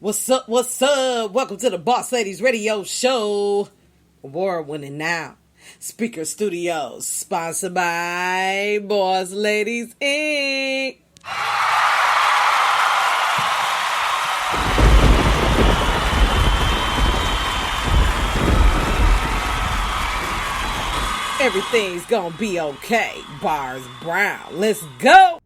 What's up? What's up? Welcome to the Boss Ladies Radio Show. Award winning now. Speaker Studios, sponsored by Boss Ladies Inc. Everything's gonna be okay. Bars Brown. Let's go.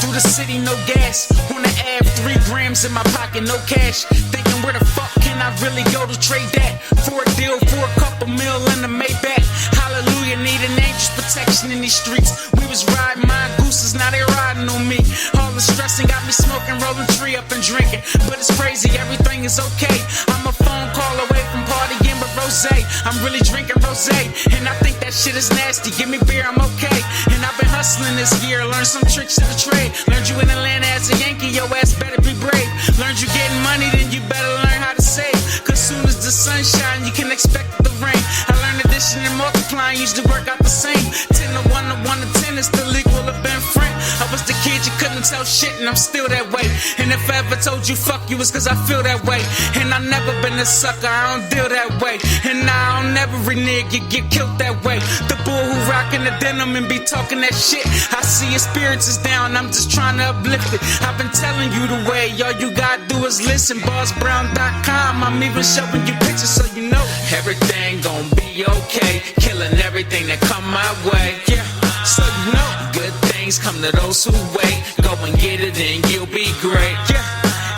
Through the city, no gas. On the Ave, 3 grams in my pocket, no cash. Thinking where the fuck can I really go to trade that? For a deal, for a couple mil in the Maybach. Hallelujah, need an angel's protection in these streets. We was riding my gooses, now they riding on me. All the stressing got me smoking, rolling tree up and drinking. But it's crazy, everything is okay. I'm a phone call away from partying with Rosé. I'm really drinking Rosé, and I think that shit is nasty. Give me beer, I'm okay. And I've been hustling this year, learned some tricks of the trade. Learned you in Atlanta as a Yankee, your ass better be brave. Learned you getting money, then you better learn how to save. Cause soon as the sun shine, you can expect the rain. I learned addition and multiplying, used to work out the same. 10 to 1 to 1 to 10 is still equal to Ben Frank. I was the kid you couldn't tell shit, and I'm still that way. And if I ever told you fuck you, it's cause I feel that way. And I never been a sucker, I don't deal that way. And I don't never renege, you get killed that way. The bull who rockin' the denim and be talking that shit. I see your spirits is down, I'm just trying to uplift it. I've been telling you the way, all you gotta do is listen. BossBrown.com, I'm even showing you pictures so you know everything gon' be okay. Killing everything that come my way. Yeah, so you know good things come to those who wait. Go and get it and you'll be great. Yeah,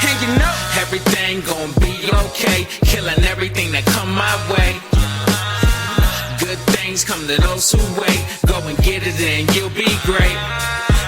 and you know everything gon' be okay. Killing everything that come my way. Good things come to those who wait. Go and get it and you'll be great.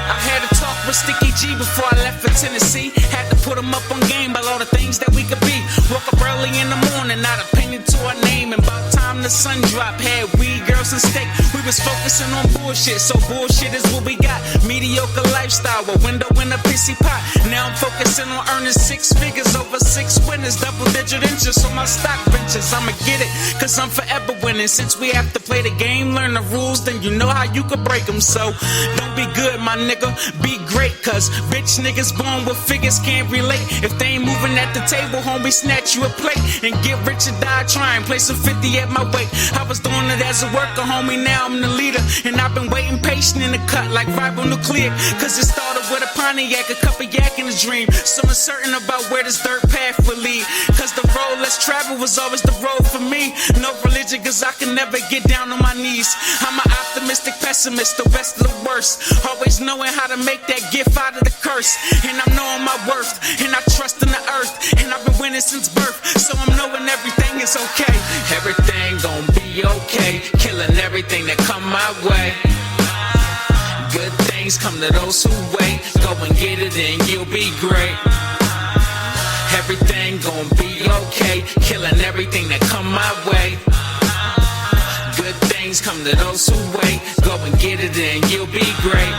I had a talk with Sticky G before I left for Tennessee. Had to put him up on game about all the things that we could be. Woke up early in the morning, not a penny to our name. And about time the sun dropped, had weed, girls, and steak. We was focusing on bullshit, so bullshit is what we got. Mediocre lifestyle, a window in a pissy pot. Now I'm focusing on earning 6 figures over 6 winners. Double digit interest on my stock ventures. I'ma get it, cause I'm forever winning. Since we have to play the game, learn the rules, then you know how you could break them. So don't be good, my nigga, be great. Cause bitch niggas born with figures can't relate. If they ain't moving at the table, homie, snatch you a plate. And get rich or die trying, place a 50 at my weight. I was doing it as a worker, homie, now I'm the leader. And I've been waiting patient in the cut like ribonucleic. Cause it started with a Pontiac, a cup of yak in a dream. So uncertain about where this dirt path will lead. Cause the road less traveled was always the road for me. No religion cause I can never get down on my knees. I'm an optimistic pessimist, the best of the worst. Always knowing how to make that gift out of the curse. And I'm knowing my worth, and I trust in the earth. And I've been winning since birth, so I'm knowing everything is okay. Everything gon' be okay. Killing everything that come my way. Good things come to those who wait. Go and get it and you'll be great. Everything gon' be okay. Killing everything that come my way. Good things come to those who wait. Go and get it and you'll be great.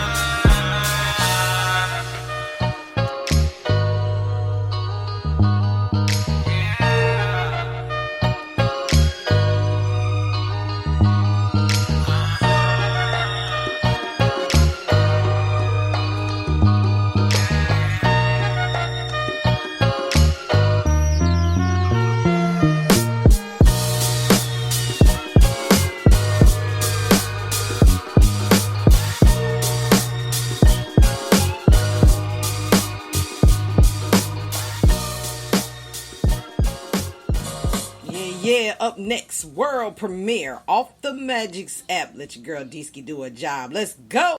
Yeah, up next, world premiere off the Magix app. Let your girl Deeski do a job. Let's go.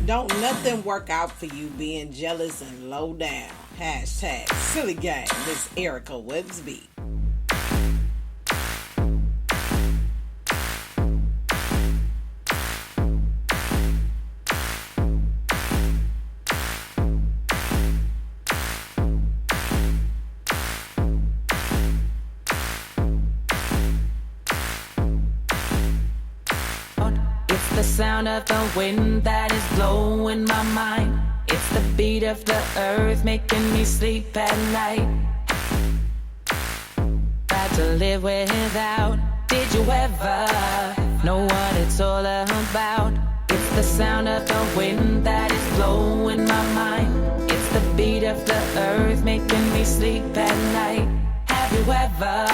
Don't nothing work out for you being jealous and low down. Hashtag silly gang. Miss Erica Websby. The sound of the wind that is blowing my mind. It's the beat of the earth making me sleep at night. Tried to live without. Did you ever know what it's all about? It's the sound of the wind that is blowing my mind. It's the beat of the earth making me sleep at night. Have you ever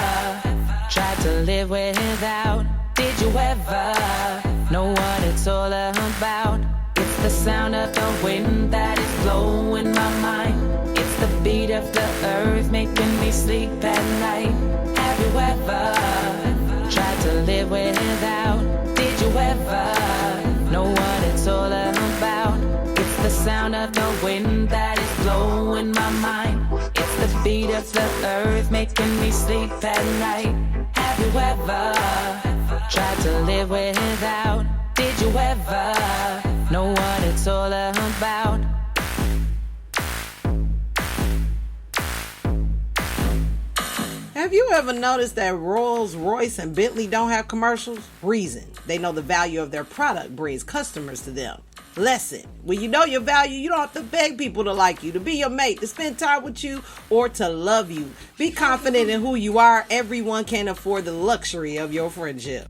tried to live without? Did you ever know what it's all about? It's the sound of the wind that is blowing my mind. It's the beat of the earth making me sleep at night. Have you ever tried to live without? Did you ever know what it's all about? It's the sound of the wind that is blowing my mind. It's the beat of the earth making me sleep at night. Have you ever tried to live without? Did you ever know what it's all about? Have you ever noticed that Rolls Royce and Bentley don't have commercials? Reason: they know the value of their product brings customers to them. Lesson: when you know your value, you don't have to beg people to like you, to be your mate, to spend time with you, or to love you. Be confident in who you are. Everyone can't afford the luxury of your friendship.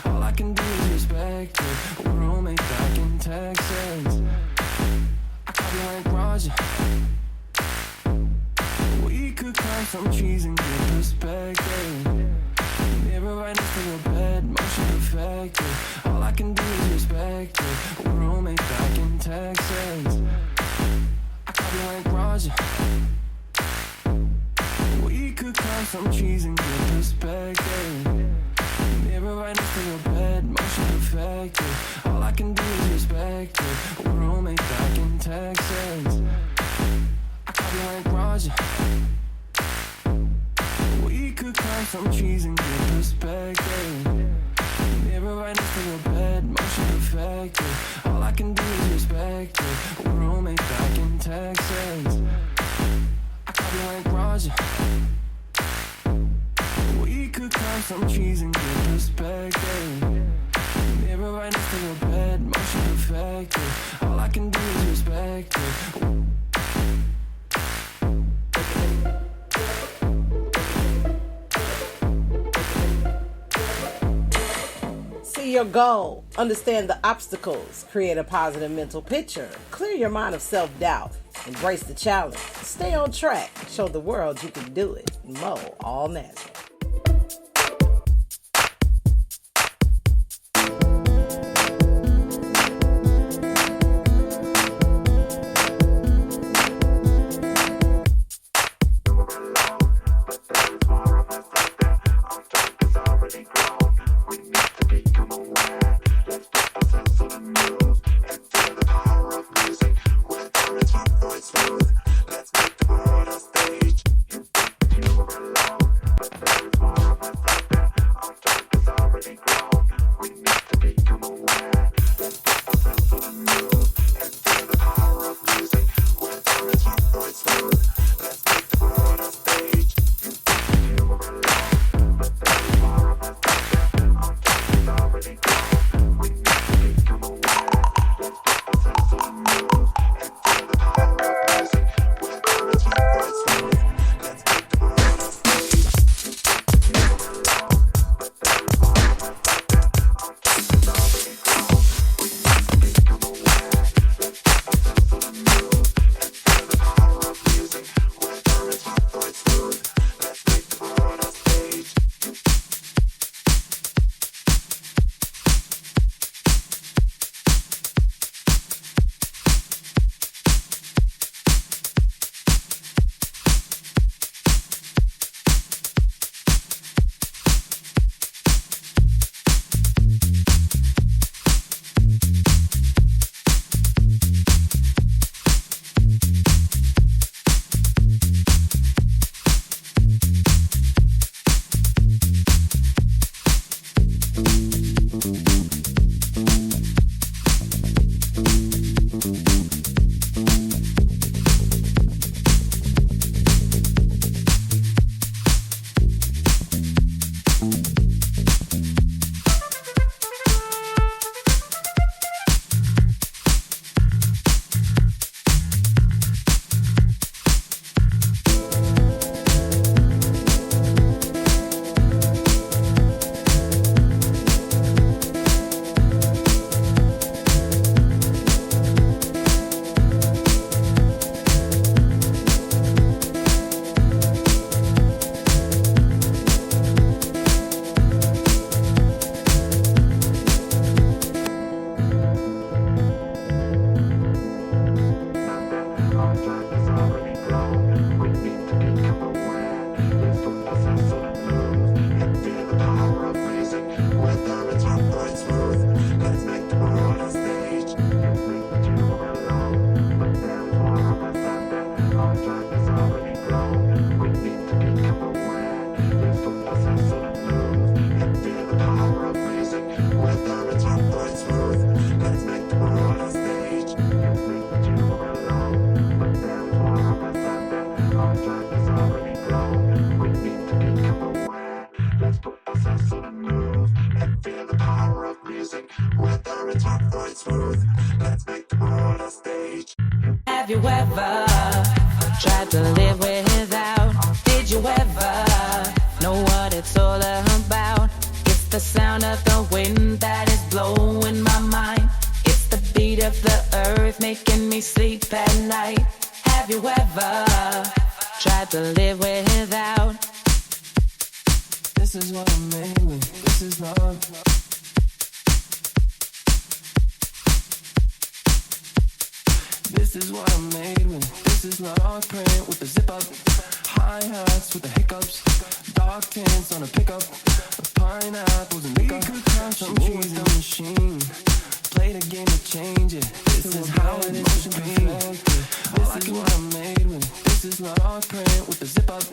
All I can do is respect it. We're roommate back in Texas. I call you like Roger. We could climb some trees and get perspective. Mirror right next to your bed, motion perfected. All I can do is respect it. We're roommate back in Texas. I call you like Roger. We could climb some trees and get perspective. Mirror right next to your bed, motion perfected. All I can do is respect it. We're roommate back in Texas. I call you like Roger. We could climb some trees and get perspective. Mirror right next to your bed, motion perfected. All I can do is respect it. We're roommate back in Texas. I call you like Roger. We could climb some trees and get perspective. Mirror right next to your bed, motion perfected. All I can do is respect it. See your goal, understand the obstacles, create a positive mental picture, clear your mind of self-doubt, embrace the challenge, stay on track, show the world you can do it. Mo, all natural. Let's make the world a stage. You belong. you ever tried to live without? Did you ever know what it's all about? It's the sound of the wind that is blowing my mind. It's the beat of the earth making me sleep at night. Have you ever tried to live without? This is what I'm made with. This is love. This is what I'm made with. This is love. Print with the zip up. Hi-hats with the hiccups. Dark tints on a pickup. Pineapples and liquor. Some cheese the machine. Play the game to change it. This is how it is to be. This is what I'm made with. This is love. Print with the zip up.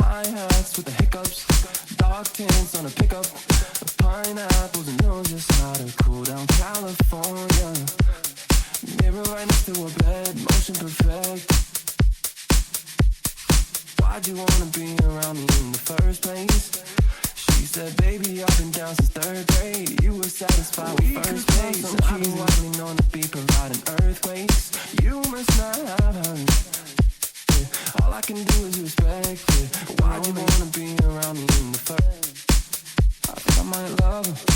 Hi-hats with the hiccups. Dark tints on a pickup. Pineapples and know just how to cool down California. Mirror right next to a bed, motion perfect. Why'd you wanna be around me in the first place? She said, baby, I've been down since 3rd grade. You were satisfied with first base. And I've been widely known to be providing earthquakes. You must not have heard. Yeah. All I can do is respect it. Why'd you wanna be around me in the first? I think I might love her.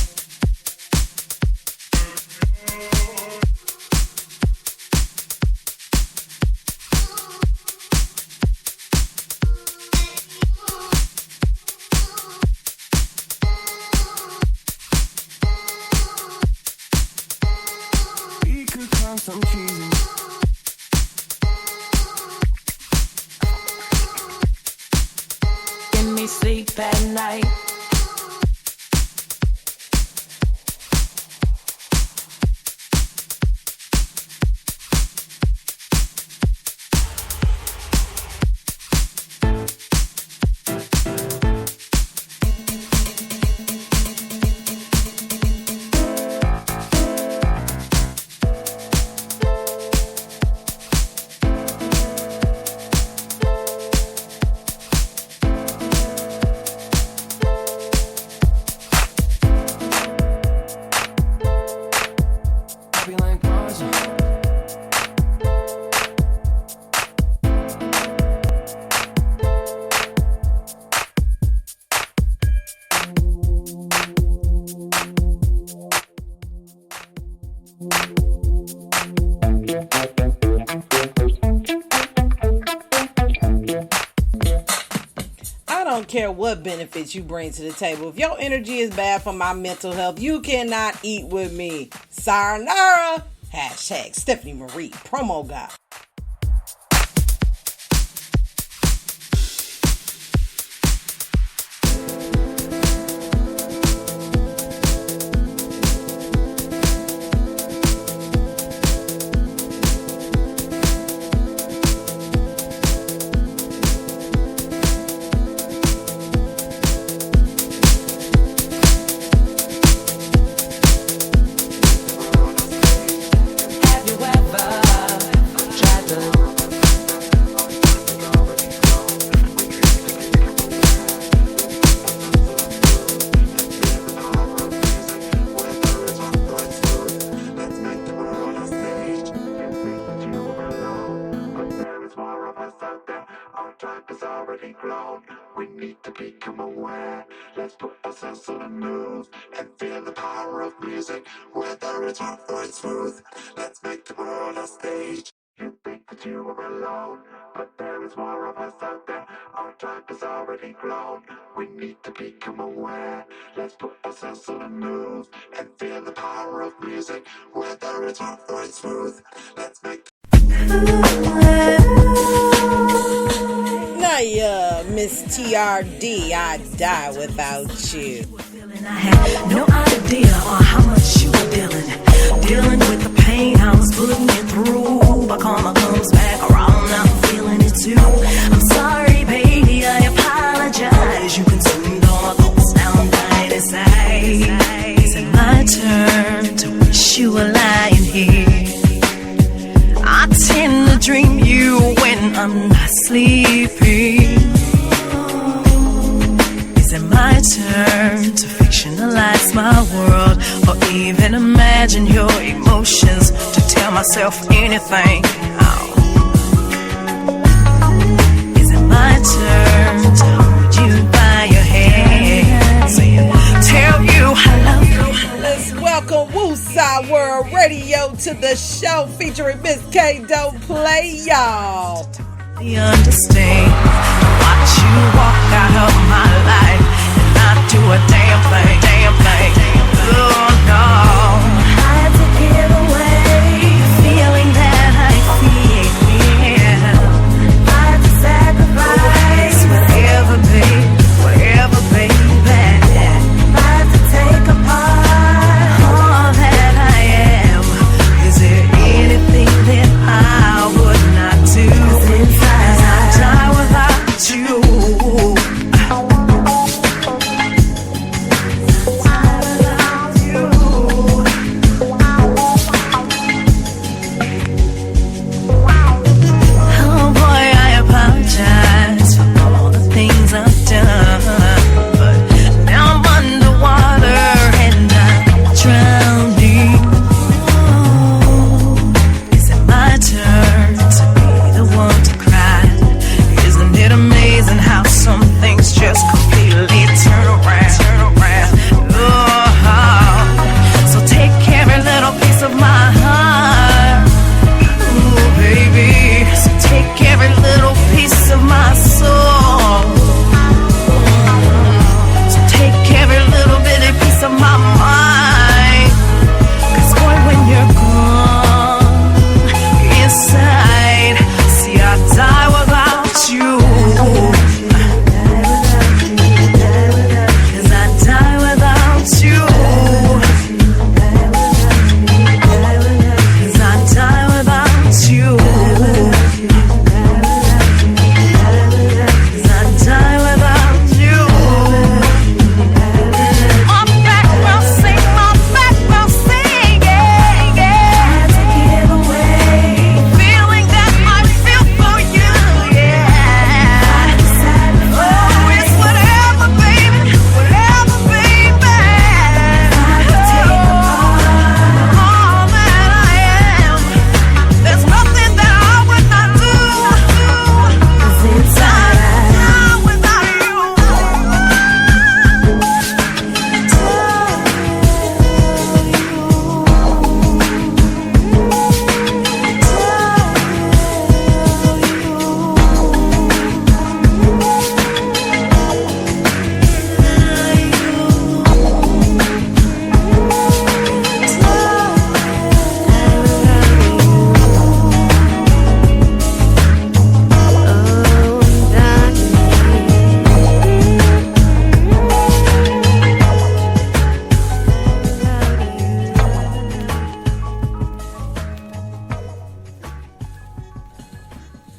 Some cheesy. Give me sleep at night. Care what benefits you bring to the table. If your energy is bad for my mental health, you cannot eat with me. Sayonara. Hashtag Stephanie Marie, promo guy. Miss TRD, I die without you. I had no idea on how much you were dealing with the pain I was putting you through. But karma comes back around, I'm feeling it too. I'm sorry, baby, I apologize. You consumed all my thoughts, now I'm dying inside. Is it my turn to wish you were lying here? I tend to dream you when I'm not sleeping. Is it my turn to fictionalize my world, or even imagine your emotions, to tell myself anything? Oh. turn to hold you by your hand, saying, tell you I love you. Let's welcome Wooside World Radio to the show featuring Miss K. Don't play, y'all. You understand? Watch you walk out of my life and not do a damn thing. Oh no. I had to give away the feeling that I feel. I had to sacrifice whatever, baby. I had to take apart all that I am. Is there anything that I would not do? 'Cause I die without you.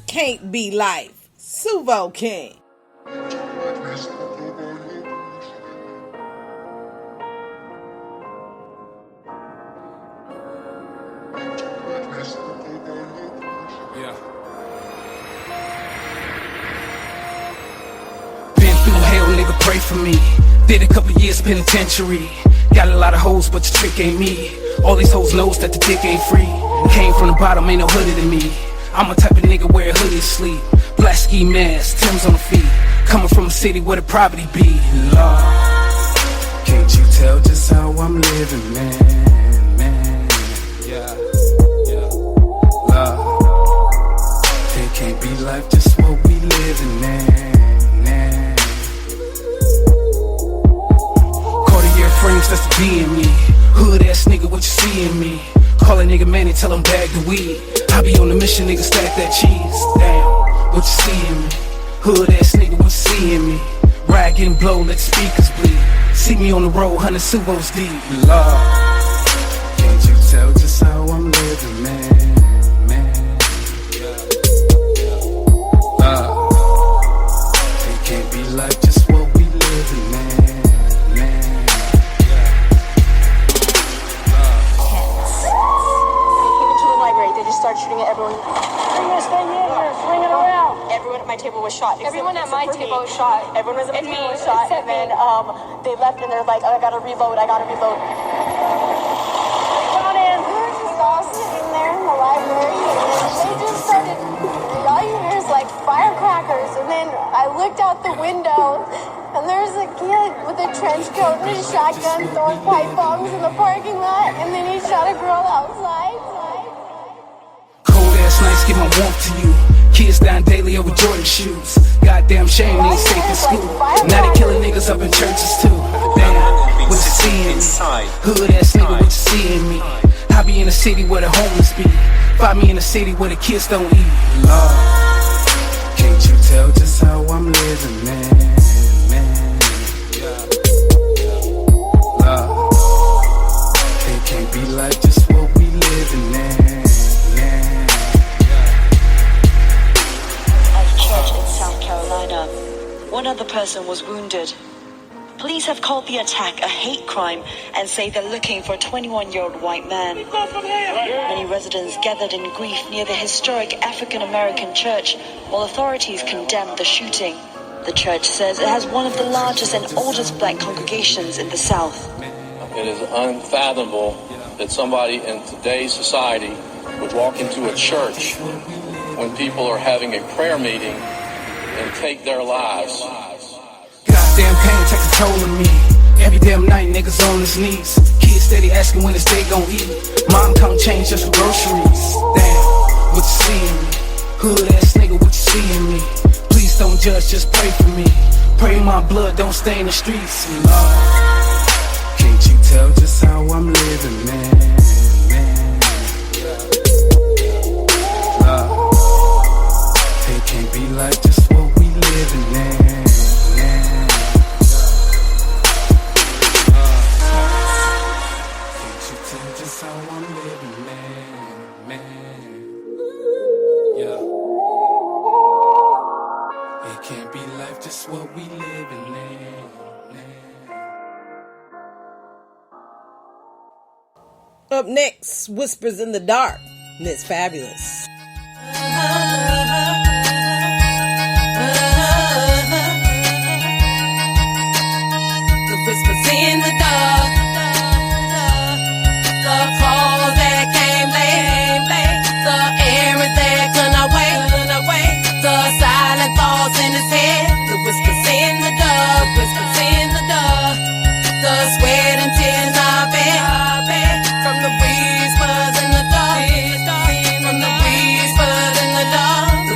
Can't Be Life, Suvo King. Yeah. Been through hell, nigga, pray for me. Did a couple years penitentiary. Got a lot of hoes, but the trick ain't me. All these hoes knows that the dick ain't free. Came from the bottom, ain't no hoodie than me. I'm a type of nigga wear a hoodie to sleep. Black ski mask, Tim's on the feet. Coming from a city where the property be. Lord, can't you tell just how I'm living, man? Yeah. Lord, it can't be life just what we living, man. Cartier frames, that's the D in me. Hood ass nigga, what you see in me? Call a nigga man and tell him bag the weed. I be on the mission, nigga, stack that cheese. Damn, what you see in me? Hood ass nigga, what you see in me? Rag getting blow, let the speakers bleed. See me on the road, 100 Suvos deep. Lord, can't you tell just how I'm living, man? It can't be like just what we living, man. Start shooting at everyone. Bring this thing in here, swing it around. Everyone at my table was shot. Everyone at my table was shot. Everyone was at my table was shot. And then they left and they're like, oh, I gotta reload. Got in. We were just all sitting there in the library and they just started, all you hear is like firecrackers. And then I looked out the window, and there was a kid with a trench coat and a shotgun throwing pipe bombs in the parking lot, and then he shot a girl outside. Cold ass nights give my warmth to you. Kids dying daily over Jordan shoes. Goddamn shame they ain't safe in school. Now they killing niggas up in churches too. Damn, what you seeing me? Hood ass nigga, what you seeing me? I be in a city where the homeless be. Find me in a city where the kids don't eat. Lord, can't you tell just how I'm living, man? Lord, it can't be like just what we living, man. South Carolina. One other person was wounded. Police have called the attack a hate crime and say they're looking for a 21-year-old white man. Many residents gathered in grief near the historic African-American church while authorities condemned the shooting. The church says it has one of the largest and oldest black congregations in the South. It is unfathomable that somebody in today's society would walk into a church when people are having a prayer meeting and take their lives. Goddamn pain take a toll on me. Every damn night niggas on his knees. Kids steady asking when his day gon' eat. Mom can't change just for groceries. Damn, what you seeing me? Hood ass nigga, what you seeing me? Please don't judge, just pray for me. Pray my blood don't stain the streets. Lord, can't you tell just how I'm living, man? Lord, it can't be like just what we living, man. Can't you tell just how I'm living, man? Yeah. It can't be life just what we living, man. Up next, Whispers in the Dark, Miss Fabulous. The whispers in the dark, the calls that came late, the air is there, couldn't wait, the silent thoughts in his head, the whispers in the dark, the sweat and tears I bear, from the whispers in the dark, from the whispers in the dark, the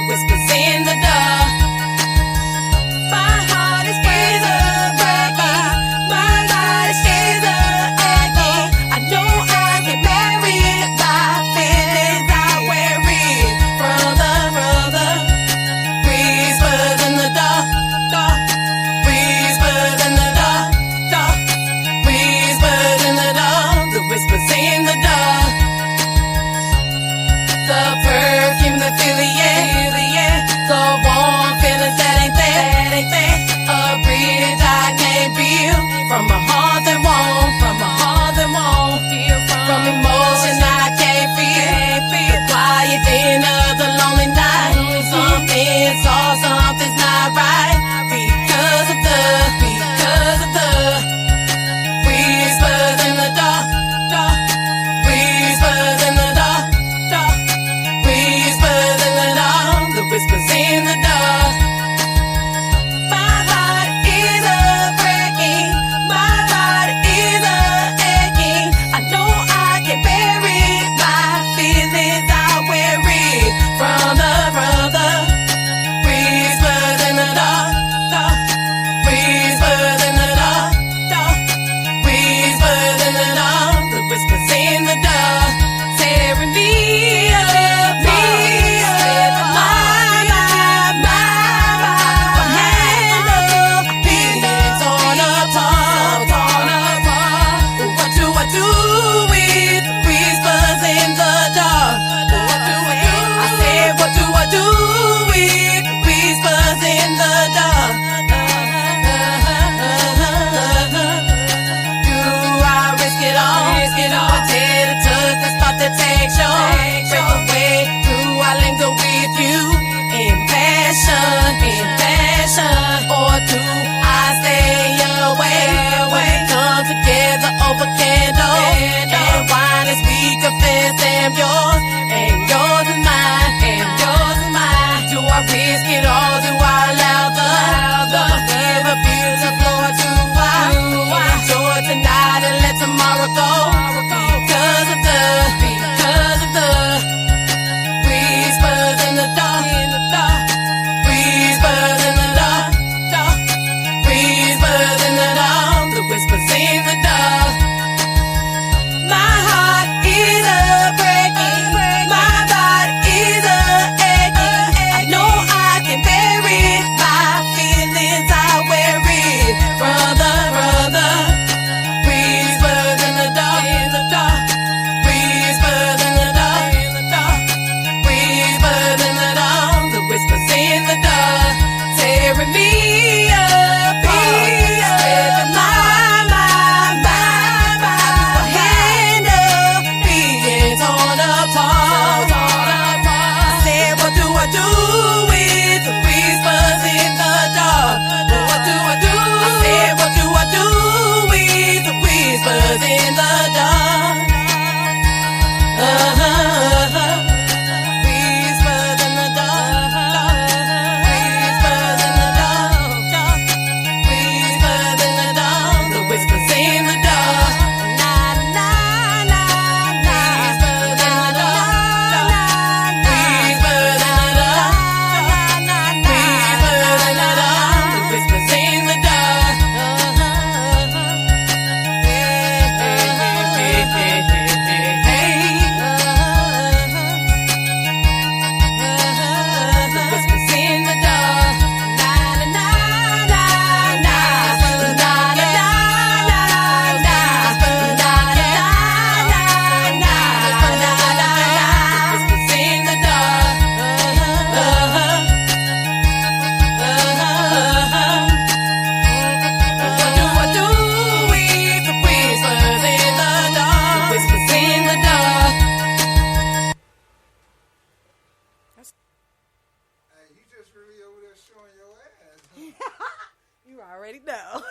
secretly over there showing your ass. Huh? You already know.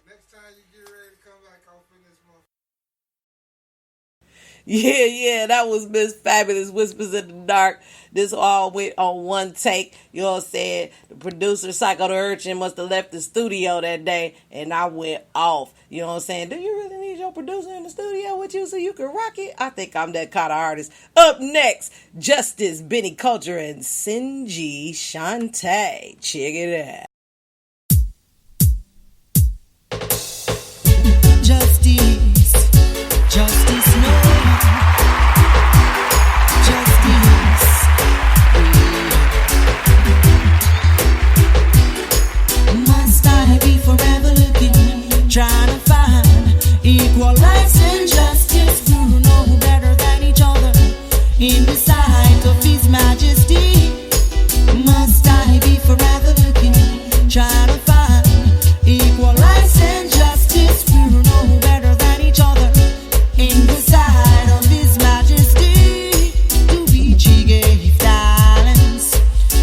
Next time you get ready to come back off in this month. Yeah, that was Miss Fabulous Whispers in the Dark. This all went on one take. You know what I'm saying? The producer, Psycho the Urchin, must have left the studio that day, and I went off. You know what I'm saying? Do you really need your producer in the studio with you so you can rock it? I think I'm that kind of artist. Up next, Justice, Benny Culture, and Sinji Shantae. Check it out. Justice, no. Justice. Must I be forever looking, trying to find equal rights and justice to know better than each other in the sight of His Majesty? Must I be forever looking, trying to find equal rights and justice to know better than each other in the sight of His Majesty? To which He gave talents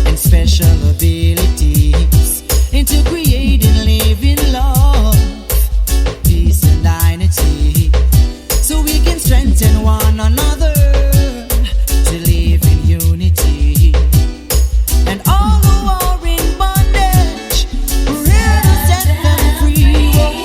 and special abilities into creating living love, peace and unity, so we can strengthen one another to live in unity. And all who are in bondage, we're here to set them free.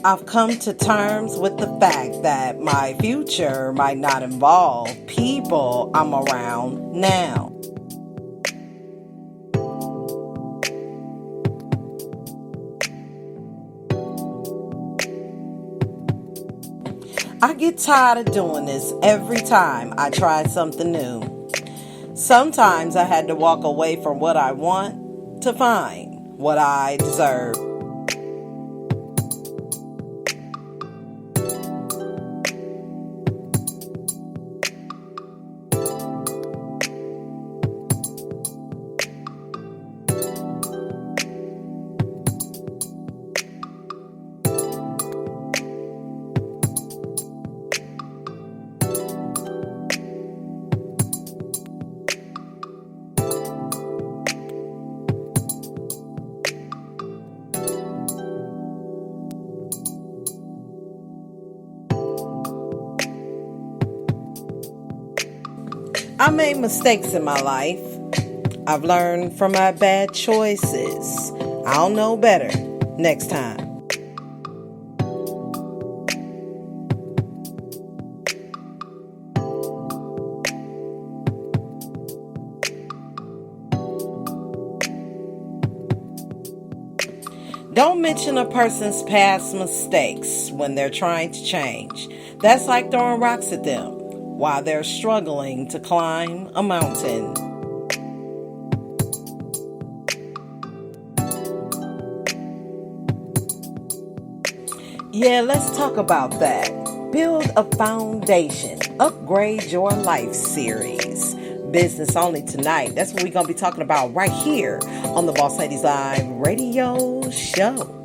I've come to terms with the fact that my future might not involve people I'm around now. I get tired of doing this every time I try something new. Sometimes I had to walk away from what I want to find what I deserve. I made mistakes in my life. I've learned from my bad choices. I'll know better next time. Don't mention a person's past mistakes when they're trying to change. That's like throwing rocks at them while they're struggling to climb a mountain. Yeah, let's talk about that. Build a foundation. Upgrade your life series. Business only tonight. That's what we're going to be talking about right here on the Boss Ladies Live radio show.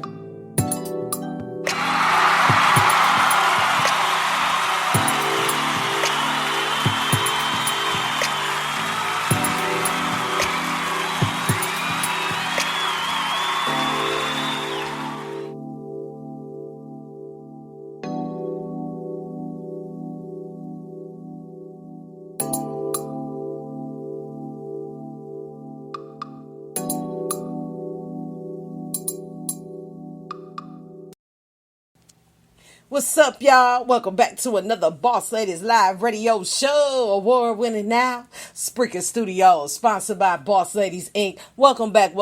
What's up, y'all? Welcome back to another Boss Ladies Live radio show. Award-winning now, Spreaker Studios, sponsored by Boss Ladies Inc. Welcome back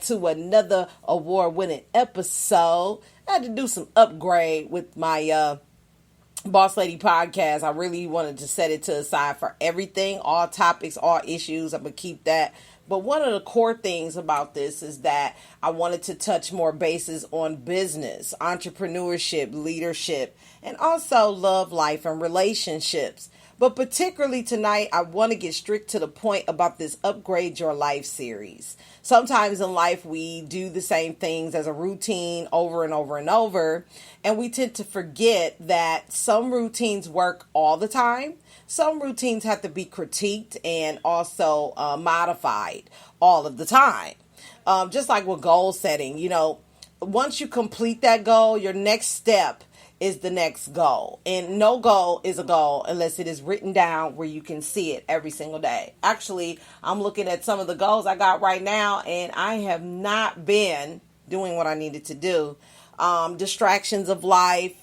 to another award-winning episode. I had to do some upgrade with my Boss Lady podcast. I really wanted to set it to the side for everything, all topics, all issues. I'm going to keep that. But one of the core things about this is that I wanted to touch more bases on business, entrepreneurship, leadership, and also love, life, and relationships. But particularly tonight, I want to get strict to the point about this Upgrade Your Life series. Sometimes in life, we do the same things as a routine over and over and over. And we tend to forget that some routines work all the time. Some routines have to be critiqued and also modified all of the time. Just like with goal setting, once you complete that goal, your next step is the next goal. And no goal is a goal unless it is written down where you can see it every single day. Actually, I'm looking at some of the goals I got right now, and I have not been doing what I needed to do. Distractions of life.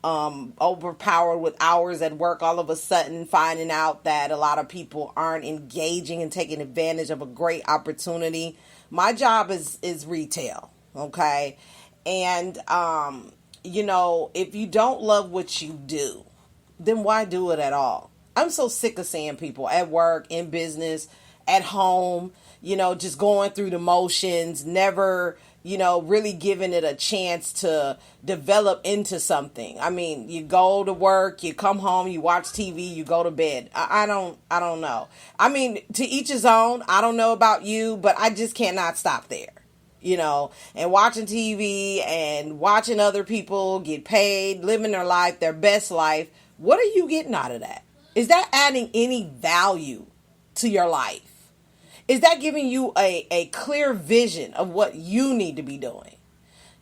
Overpowered with hours at work, all of a sudden finding out that a lot of people aren't engaging and taking advantage of a great opportunity. My job is retail, okay? And, if you don't love what you do, then why do it at all? I'm so sick of seeing people at work, in business, at home, just going through the motions, never really giving it a chance to develop into something. I mean, you go to work, you come home, you watch TV, you go to bed. I don't know. I mean, to each his own. I don't know about you, but I just cannot stop there. And watching TV and watching other people get paid, living their life, their best life. What are you getting out of that? Is that adding any value to your life? Is that giving you a clear vision of what you need to be doing?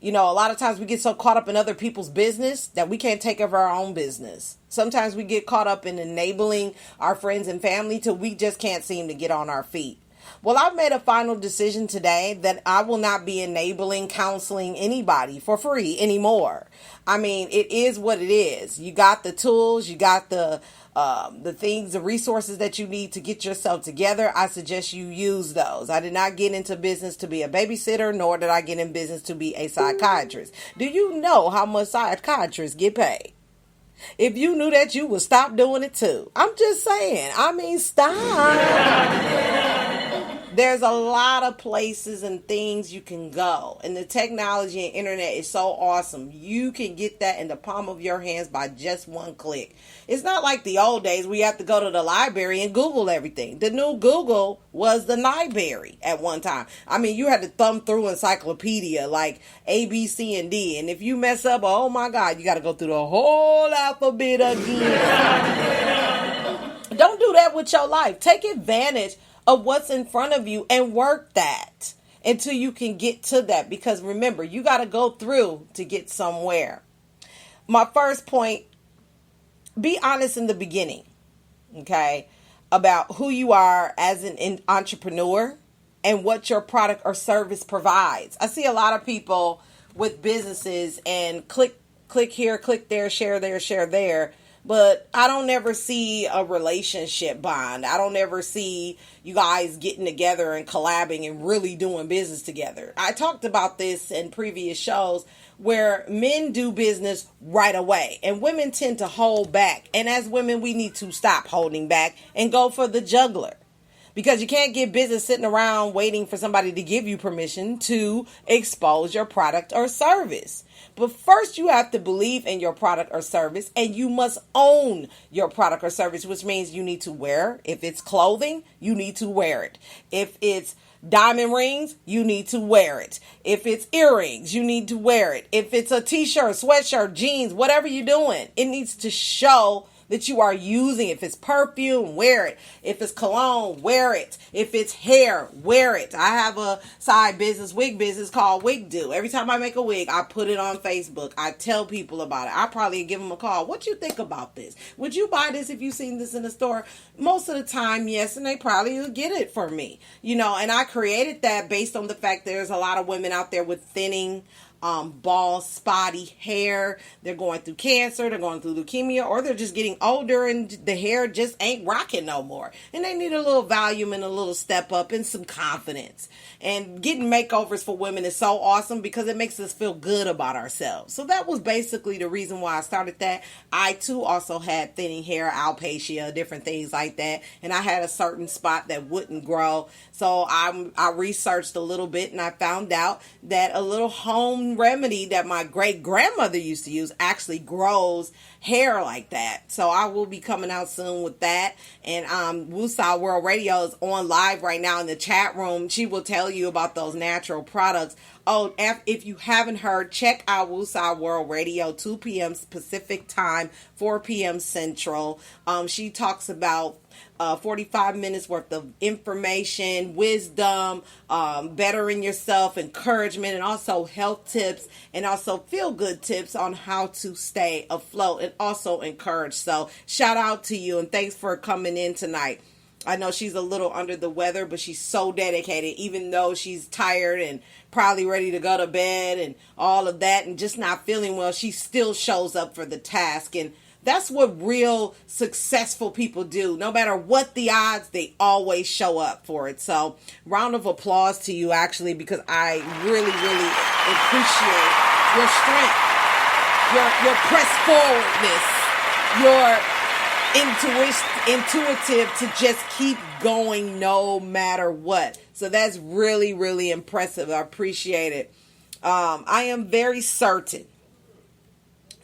A lot of times we get so caught up in other people's business that we can't take care of our own business. Sometimes we get caught up in enabling our friends and family till we just can't seem to get on our feet. Well, I've made a final decision today that I will not be enabling counseling anybody for free anymore. I mean, it is what it is. You got the tools, you got the things, the resources that you need to get yourself together. I suggest you use those. I did not get into business to be a babysitter, nor did I get in business to be a psychiatrist. Do you know how much psychiatrists get paid? If you knew that, you would stop doing it too. I'm just saying. I mean, stop. There's a lot of places and things you can go. And the technology and internet is so awesome. You can get that in the palm of your hands by just one click. It's not like the old days where you have to go to the library and Google everything. The new Google was the library at one time. I mean, you had to thumb through encyclopedia like A, B, C, and D. And if you mess up, oh my God, you got to go through the whole alphabet again. Don't do that with your life. Take advantage of what's in front of you and work that until you can get to that. Because remember, you got to go through to get somewhere. My first point, be honest in the beginning, okay, about who you are as an entrepreneur and what your product or service provides. I see a lot of people with businesses and click here, click there, share there. But I don't ever see a relationship bond. I don't ever see you guys getting together and collabing and really doing business together. I talked about this in previous shows where men do business right away and women tend to hold back. And as women, we need to stop holding back and go for the juggler. Because you can't get business sitting around waiting for somebody to give you permission to expose your product or service. But first you have to believe in your product or service, and you must own your product or service, which means you need to wear. If it's clothing, you need to wear it. If it's diamond rings, you need to wear it. If it's earrings, you need to wear it. If it's a t-shirt, sweatshirt, jeans, whatever you're doing, it needs to show that you are using. If it's perfume, wear it. If it's cologne, wear it. If it's hair, wear it. I have a side business, wig business called Wig Do. Every time I make a wig, I put it on Facebook. I tell people about it. I probably give them a call. What you think about this? Would you buy this if you seen this in the store? Most of the time, yes, and they probably will get it for me. You know, and I created that based on the fact there's a lot of women out there with thinning, bald, spotty hair. They're going through cancer, they're going through leukemia, or they're just getting older and the hair just ain't rocking no more. And they need a little volume and a little step up and some confidence. And getting makeovers for women is so awesome because it makes us feel good about ourselves. So that was basically the reason why I started that. I too also had thinning hair, alopecia, different things like that. And I had a certain spot that wouldn't grow. So I researched a little bit and I found out that a little home remedy that my great grandmother used to use actually grows hair like that. So I will be coming out soon with that. And Woosah World Radio is on live right now in the chat room. She will tell you about those natural products. Oh, if you haven't heard, check out Woosah World Radio, 2 p.m. Pacific time, 4 p.m. Central. She talks about 45 minutes worth of information, wisdom, bettering yourself, encouragement, and also health tips, and also feel-good tips on how to stay afloat and also encourage. So shout out to you and thanks for coming in tonight. I know she's a little under the weather, but she's so dedicated, even though she's tired and probably ready to go to bed and all of that and just not feeling well. She still shows up for the task. And that's what real successful people do. No matter what the odds, they always show up for it. So round of applause to you, actually, because I really, really appreciate your strength, your press forwardness, your intuitive to just keep going no matter what. So that's really, really impressive. I appreciate it. I am very certain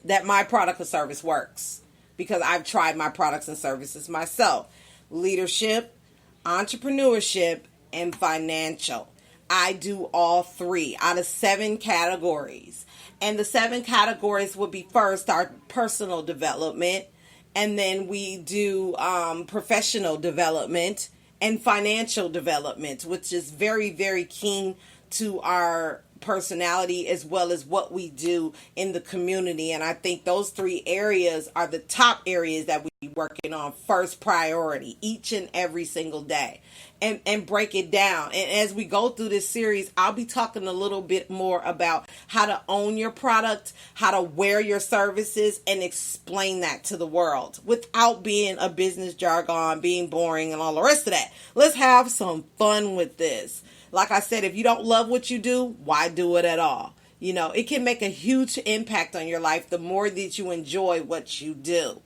that my product or service works because I've tried my products and services myself. Leadership, entrepreneurship, and financial. I do all 3 out of 7 categories. And the 7 categories would be first our personal development, and then we do professional development and financial development, which is very, very keen to our personality as well as what we do in the community. And I think those 3 areas are the top areas that we be working on first priority each and every single day, and break it down. And as we go through this series, I'll be talking a little bit more about how to own your product, how to wear your services, and explain that to the world without being a business jargon, being boring, and all the rest of that. Let's have some fun with this. Like I said, if you don't love what you do, why do it at all? You know, it can make a huge impact on your life the more that you enjoy what you do.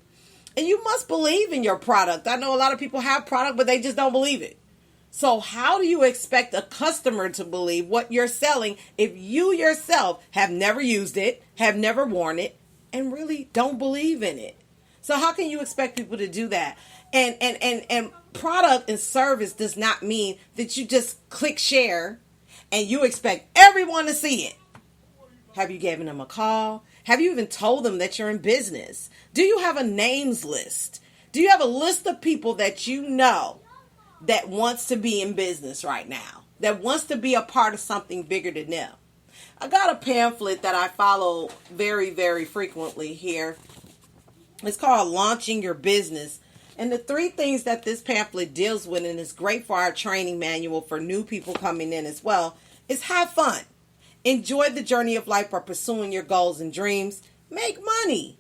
And you must believe in your product. I know a lot of people have product, but they just don't believe it. So how do you expect a customer to believe what you're selling if you yourself have never used it, have never worn it, and really don't believe in it? So how can you expect people to do that? And product and service does not mean that you just click share and you expect everyone to see it. Have you given them a call? Have you even told them that you're in business? Do you have a names list? Do you have a list of people that you know that wants to be in business right now, that wants to be a part of something bigger than them? I got a pamphlet that I follow very, very frequently here. It's called Launching Your Business. And the 3 things that this pamphlet deals with, and it's great for our training manual for new people coming in as well, is have fun. Enjoy the journey of life by pursuing your goals and dreams. Make money.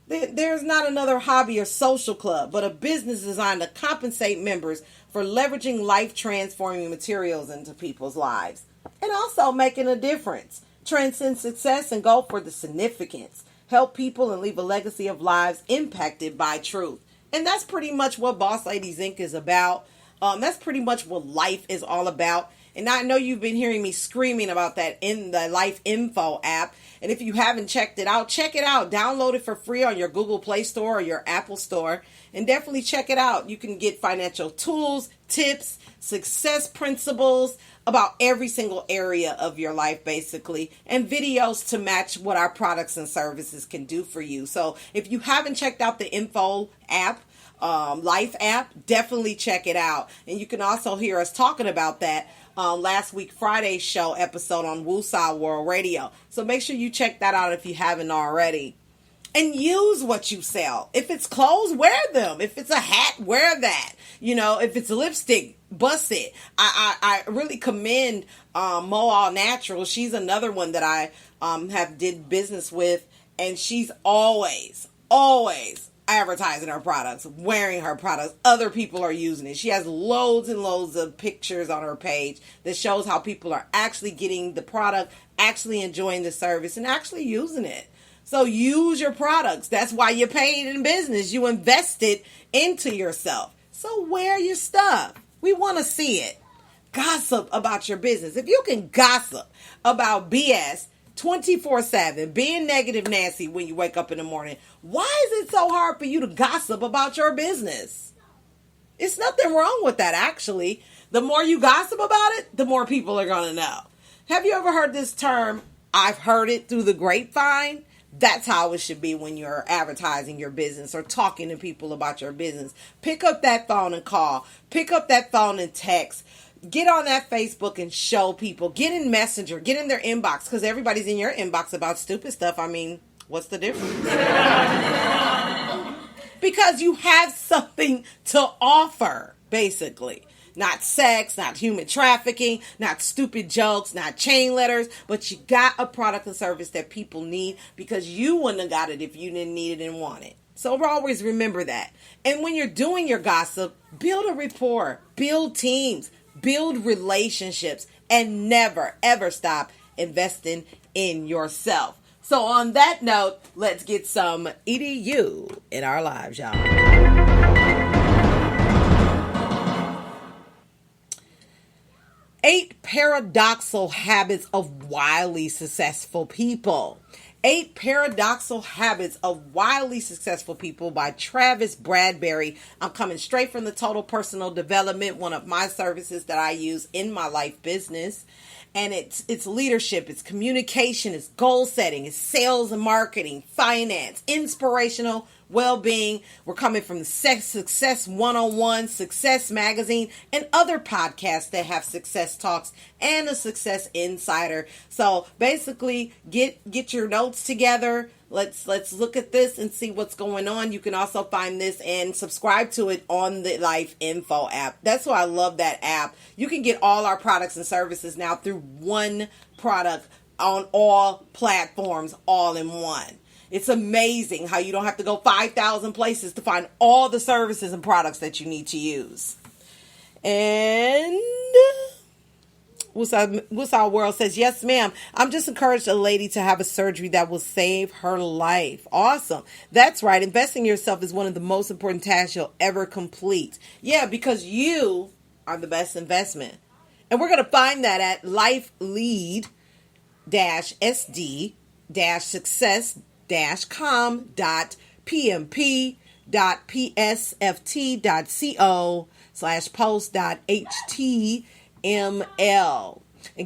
There's not another hobby or social club, but a business designed to compensate members for leveraging life-transforming materials into people's lives. And also making a difference. Transcend success and go for the significance. Help people and leave a legacy of lives impacted by truth. And that's pretty much what Boss Ladies Inc. is about. That's pretty much what life is all about. And I know you've been hearing me screaming about that in the Life Info app. And if you haven't checked it out, check it out. Download it for free on your Google Play Store or your Apple Store. And definitely check it out. You can get financial tools, tips, success principles about every single area of your life, basically. And videos to match what our products and services can do for you. So if you haven't checked out the Info app, Life app, definitely check it out. And you can also hear us talking about that last week Friday's show episode on Woosah World Radio. So make sure you check that out if you haven't already. And use what you sell. If it's clothes, wear them. If it's a hat, wear that. You know, if it's lipstick, bust it. I really commend Mo All Natural. She's another one that I have did business with, and she's always advertising her products, wearing her products. Other people are using it. She has loads and loads of pictures on her page that shows how people are actually getting the product, actually enjoying the service, and actually using it. So use your products. That's why you're paid in business. You invested into yourself. So wear your stuff. We want to see it. Gossip about your business. If you can gossip about BS 24/7, being negative Nancy when you wake up in the morning, why is it so hard for you to gossip about your business? It's nothing wrong with that, actually. The more you gossip about it, the more people are going to know. Have you ever heard this term, I've heard it through the grapevine? That's how it should be when you're advertising your business or talking to people about your business. Pick up that phone and call. Pick up that phone and text. Get on that Facebook and show people. Get in Messenger. Get in their inbox, because everybody's in your inbox about stupid stuff. I mean, what's the difference? Because you have something to offer, basically. Not sex, not human trafficking, not stupid jokes, not chain letters, but you got a product and service that people need, because you wouldn't have got it if you didn't need it and want it. So always remember that. And when you're doing your gossip, build a rapport, build teams, build relationships, and never, ever stop investing in yourself. So on that note, let's get some EDU in our lives, y'all. 8 paradoxical habits of wildly successful people. 8 paradoxical habits of wildly successful people by Travis Bradberry. I'm coming straight from the Total Personal Development, one of my services that I use in my life business. And it's leadership, it's communication, it's goal setting, it's sales and marketing, finance, inspirational, well-being. We're coming from the Success 101, Success Magazine, and other podcasts that have success talks and a Success Insider. So basically, get your notes together. Let's look at this and see what's going on. You can also find this and subscribe to it on the Life Info app. That's why I love that app. You can get all our products and services now through one product on all platforms, all in one. It's amazing how you don't have to go 5,000 places to find all the services and products that you need to use. And What's Our World says, yes, ma'am. I'm just encouraged a lady to have a surgery that will save her life. Awesome. That's right. Investing in yourself is one of the most important tasks you'll ever complete. Yeah, because you are the best investment. And we're going to find that at lifelead-sc-cam.pmp.psft.co/post.html and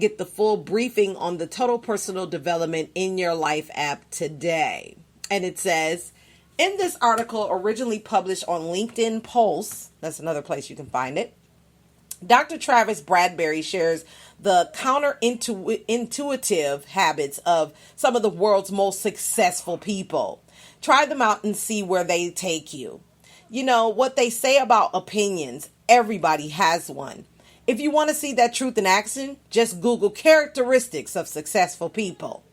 get the full briefing on the Total Personal Development in Your Life app today. And it says, in this article originally published on LinkedIn Pulse, that's another place you can find it, Dr. Travis Bradberry shares the counterintuitive habits of some of the world's most successful people. Try them out and see where they take you. You know, what they say about opinions, everybody has one. If you want to see that truth in action, just Google characteristics of successful people.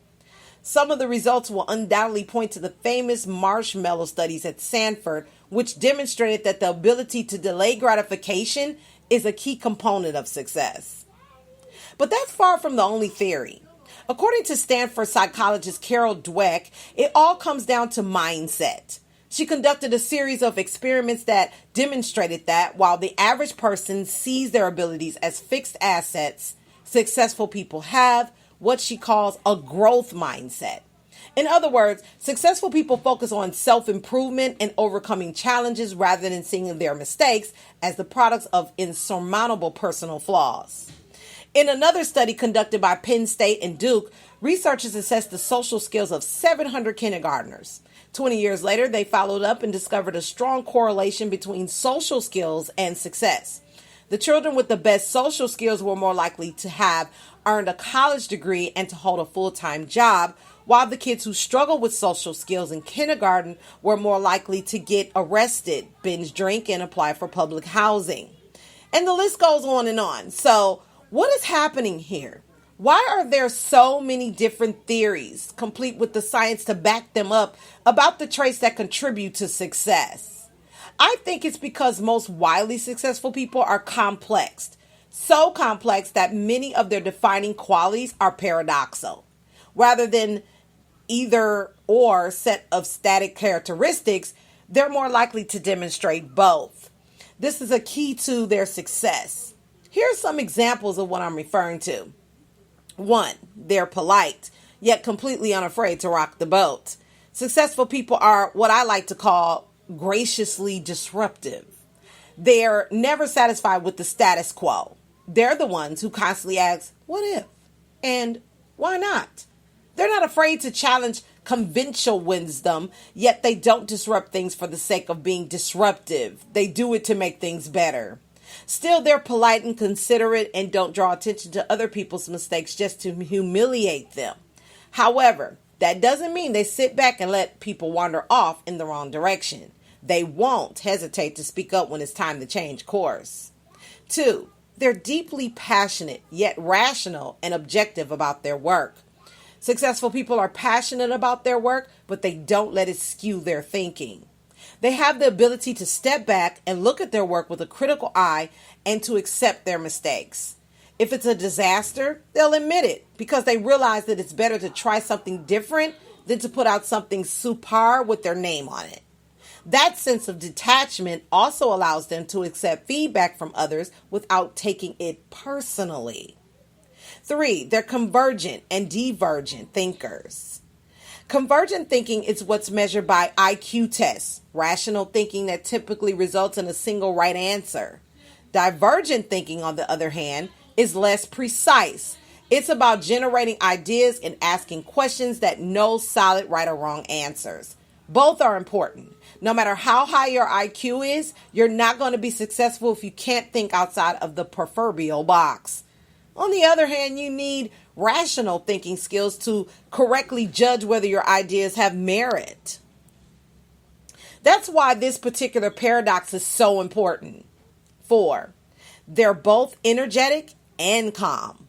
Some of the results will undoubtedly point to the famous marshmallow studies at Stanford, which demonstrated that the ability to delay gratification is a key component of success. But that's far from the only theory. According to Stanford psychologist Carol Dweck, it all comes down to mindset. She conducted a series of experiments that demonstrated that while the average person sees their abilities as fixed assets, successful people have what she calls a growth mindset. In other words, successful people focus on self-improvement and overcoming challenges rather than seeing their mistakes as the products of insurmountable personal flaws. In another study conducted by Penn State and Duke, researchers assessed the social skills of 700 kindergartners. 20 years later, they followed up and discovered a strong correlation between social skills and success. The children with the best social skills were more likely to have earned a college degree and to hold a full-time job, while the kids who struggled with social skills in kindergarten were more likely to get arrested, binge drink, and apply for public housing. And the list goes on and on. So what is happening here? Why are there so many different theories, complete with the science to back them up, about the traits that contribute to success? I think it's because most widely successful people are complex. So complex that many of their defining qualities are paradoxical. Rather than either or set of static characteristics, they're more likely to demonstrate both. This is a key to their success. Here are some examples of what I'm referring to. 1, they're polite, yet completely unafraid to rock the boat. Successful people are what I like to call graciously disruptive. They're never satisfied with the status quo. They're the ones who constantly ask, what if? And why not? They're not afraid to challenge conventional wisdom, yet they don't disrupt things for the sake of being disruptive. They do it to make things better. Still, they're polite and considerate and don't draw attention to other people's mistakes just to humiliate them. However, that doesn't mean they sit back and let people wander off in the wrong direction. They won't hesitate to speak up when it's time to change course. 2, they're deeply passionate, yet rational and objective about their work. Successful people are passionate about their work, but they don't let it skew their thinking. They have the ability to step back and look at their work with a critical eye and to accept their mistakes. If it's a disaster, they'll admit it because they realize that it's better to try something different than to put out something subpar with their name on it. That sense of detachment also allows them to accept feedback from others without taking it personally. 3, they're convergent and divergent thinkers. Convergent thinking is what's measured by IQ tests, rational thinking that typically results in a single right answer. Divergent thinking, on the other hand, is less precise. It's about generating ideas and asking questions that no solid right or wrong answers. Both are important. No matter how high your IQ is, you're not going to be successful if you can't think outside of the proverbial box. On the other hand, you need rational thinking skills to correctly judge whether your ideas have merit. That's why this particular paradox is so important. 4, they're both energetic and calm.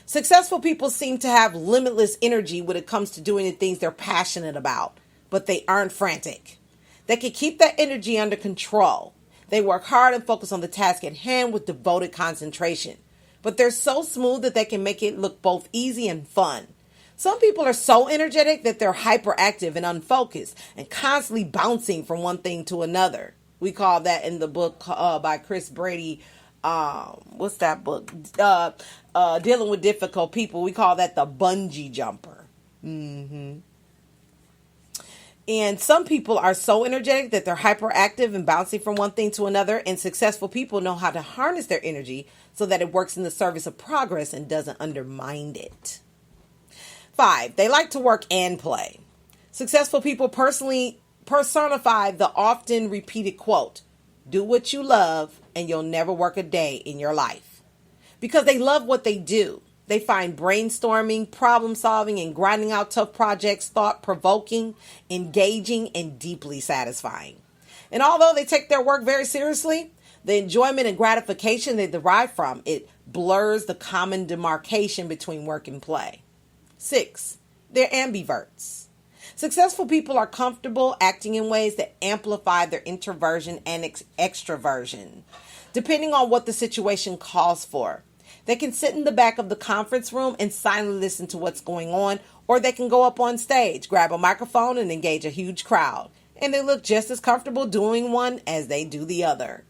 Successful people seem to have limitless energy when it comes to doing the things they're passionate about, but they aren't frantic. They can keep that energy under control. They work hard and focus on the task at hand with devoted concentration, but they're so smooth that they can make it look both easy and fun. Some people are so energetic that they're hyperactive and unfocused and constantly bouncing from one thing to another. We call that in the book by Chris Brady. What's that book? Dealing with Difficult People. We call that the bungee jumper. And some people are so energetic that they're hyperactive and bouncing from one thing to another. And successful people know how to harness their energy so that it works in the service of progress and doesn't undermine it. 5, they like to work and play. Successful people personally personify the often repeated quote, "Do what you love and you'll never work a day in your life." Because they love what they do. They find brainstorming, problem solving, and grinding out tough projects thought-provoking, engaging, and deeply satisfying. And although they take their work very seriously, the enjoyment and gratification they derive from it blurs the common demarcation between work and play. 6, they're ambiverts. Successful people are comfortable acting in ways that amplify their introversion and extroversion, depending on what the situation calls for. They can sit in the back of the conference room and silently listen to what's going on, or they can go up on stage, grab a microphone, and engage a huge crowd. And they look just as comfortable doing one as they do the other.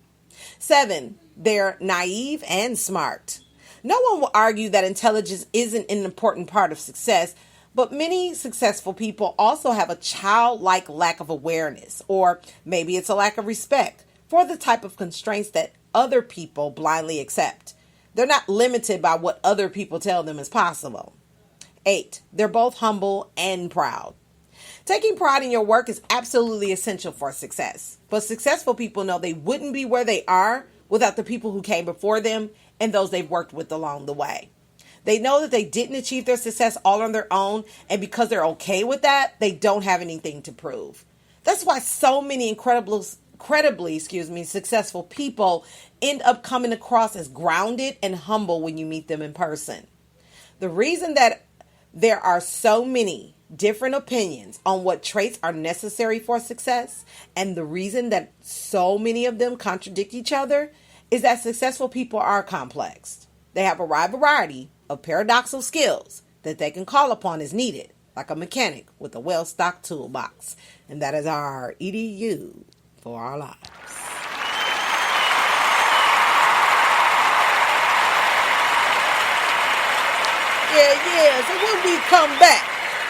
7, they're naive and smart. No one will argue that intelligence isn't an important part of success, but many successful people also have a childlike lack of awareness, or maybe it's a lack of respect for the type of constraints that other people blindly accept. They're not limited by what other people tell them is possible. 8, they're both humble and proud. Taking pride in your work is absolutely essential for success, but successful people know they wouldn't be where they are without the people who came before them and those they've worked with along the way. They know that they didn't achieve their success all on their own, and because they're okay with that, they don't have anything to prove. That's why so many incredibly successful people end up coming across as grounded and humble when you meet them in person. The reason that there are so many different opinions on what traits are necessary for success, and the reason that so many of them contradict each other, is that successful people are complex. They have a wide variety of paradoxical skills that they can call upon as needed, like a mechanic with a well-stocked toolbox. And that is our EDU for our lives. Yeah. So when we come back,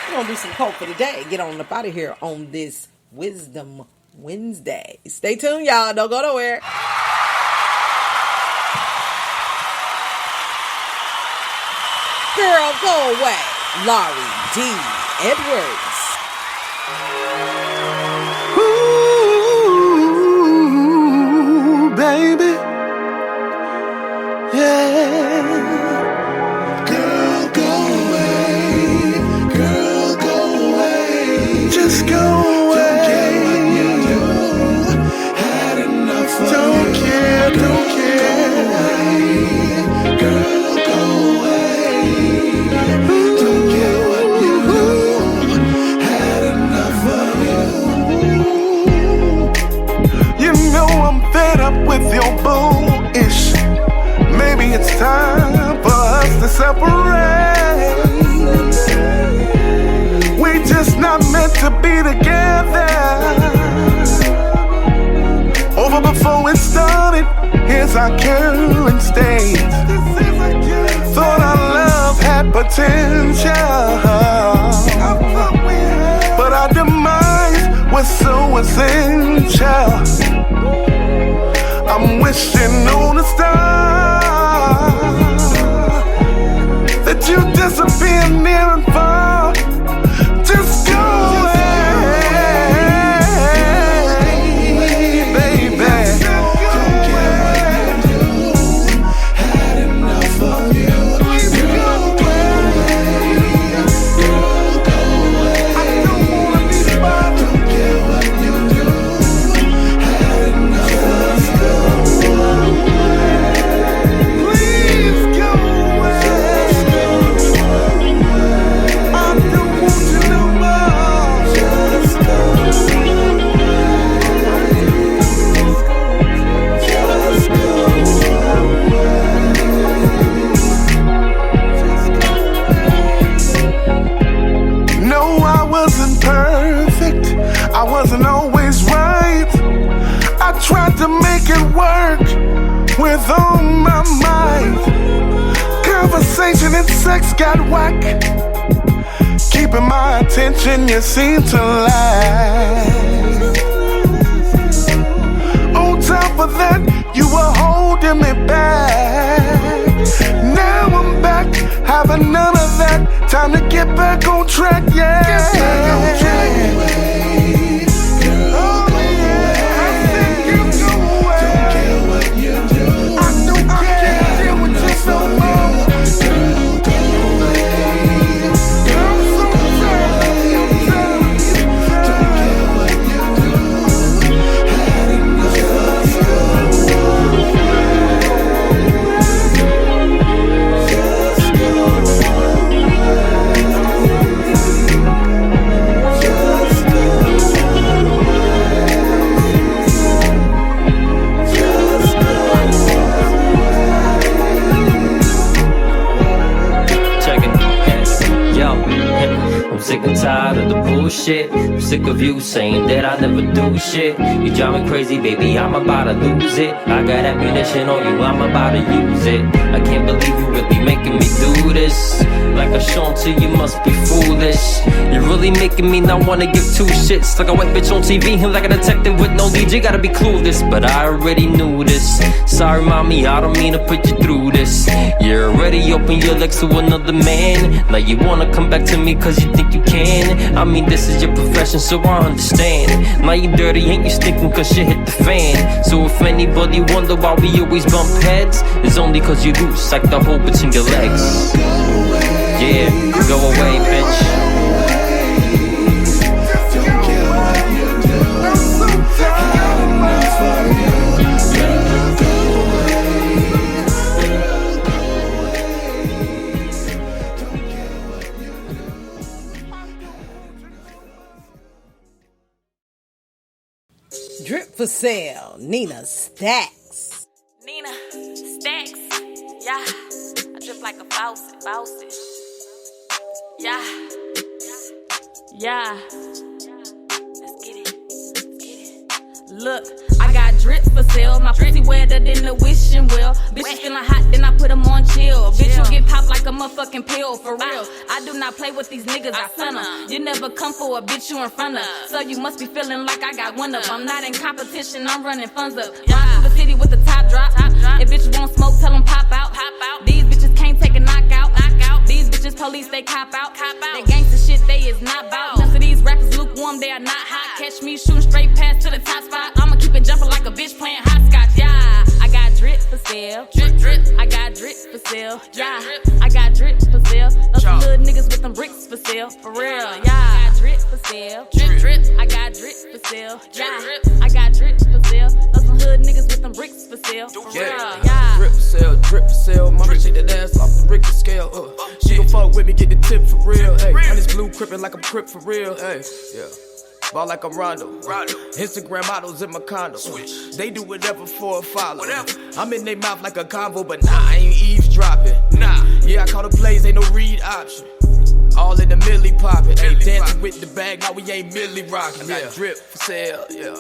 we're going to do some quote for the day. Get on up out of here on this Wisdom Wednesday. Stay tuned, y'all. Don't go nowhere. Girl, go away. Laurie D. Edwards. Ooh, baby. Yeah. Girl, go away. Girl, go away. Just go away. Don't care what you do. Had enough of don't you. Care, don't care. Go away. Girl, go away. Don't care what you do. Had enough of you. You know I'm fed up with your bull-ish. Maybe it's time for us to separate. We just not meant to be together. Over before it started, here's our current state. Thought our love had potential, but our demise was so essential. I'm wishing on a star that you disappear near and far. Just go away. is on my mind. Conversation and sex got whack. Keeping my attention, you seem to lack. On top of that, you were holding me back. Now I'm back, having none of that. Time to get back on track, yeah. Get back on track. Sick and tired of the bullshit. I'm sick of you saying that I never do shit. You drive me crazy, baby, I'm about to lose it. I got ammunition on you, I'm about to use it. I can't believe you really making me do this. Like a shown to you must be foolish. You're really making me not wanna give two shits. Like a white bitch on TV and like a detective with no lead. You gotta be clueless, but I already knew this. Sorry mommy, I don't mean to put you through this. You're already open your legs to another man. Now you wanna come back to me cause you think you can. I mean this is your profession so I understand. Now you dirty, ain't you stinking cause shit hit the fan. So if anybody wonder why we always bump heads, it's only cause you loose like the hole between your legs. Yeah, go away bitch. Drip for sale, Nina Stacks. Nina Stacks, yeah. I drip like a faucet. Yeah. Let's get it. Look, I got drip for sale. My pussy wetter than the wishing well. Bitches feeling hot, then I put them on chill. Bitch, you get popped like a motherfucking pill, for real. I do not play with these niggas, I son them. You never come for a bitch you in front of. So you must be feeling like I got one up. I'm not in competition, I'm running funds up. Ride through the city with the top drop. If bitches won't smoke, tell them pop out. These bitches can't take a knockout. These bitches police, they cop out. They gangsta shit, they is not bout. None of these rappers lukewarm, they are not hot. Catch me shooting straight past to the top spot. I'ma keep it jumping like a bitch playing hopscotch, yeah. I got drip for sale. Drip. I got drip for sale, yeah. I got drip for sale. Those some hood niggas with them bricks for sale, for real, yeah. I got drip for sale. Drip. I got drip for sale, yeah. I got drip for sale. Those some hood niggas with them bricks for sale, for real, yeah. Drip for sale. Mama shake that ass off the Richter scale. She gon' fuck with me, get the tip for real. Hey, on this blue crippin' like I'm crip for real. Hey, yeah. Ball like I'm Rondo. Instagram models in my condo. They do whatever for a follow. I'm in their mouth like a convo, but nah, I ain't eavesdropping. Nah, yeah, I call the plays, ain't no read option. All in the milli poppin', ain't dancing with the bag, now we ain't milli rockin'. I got drip for sale, yeah.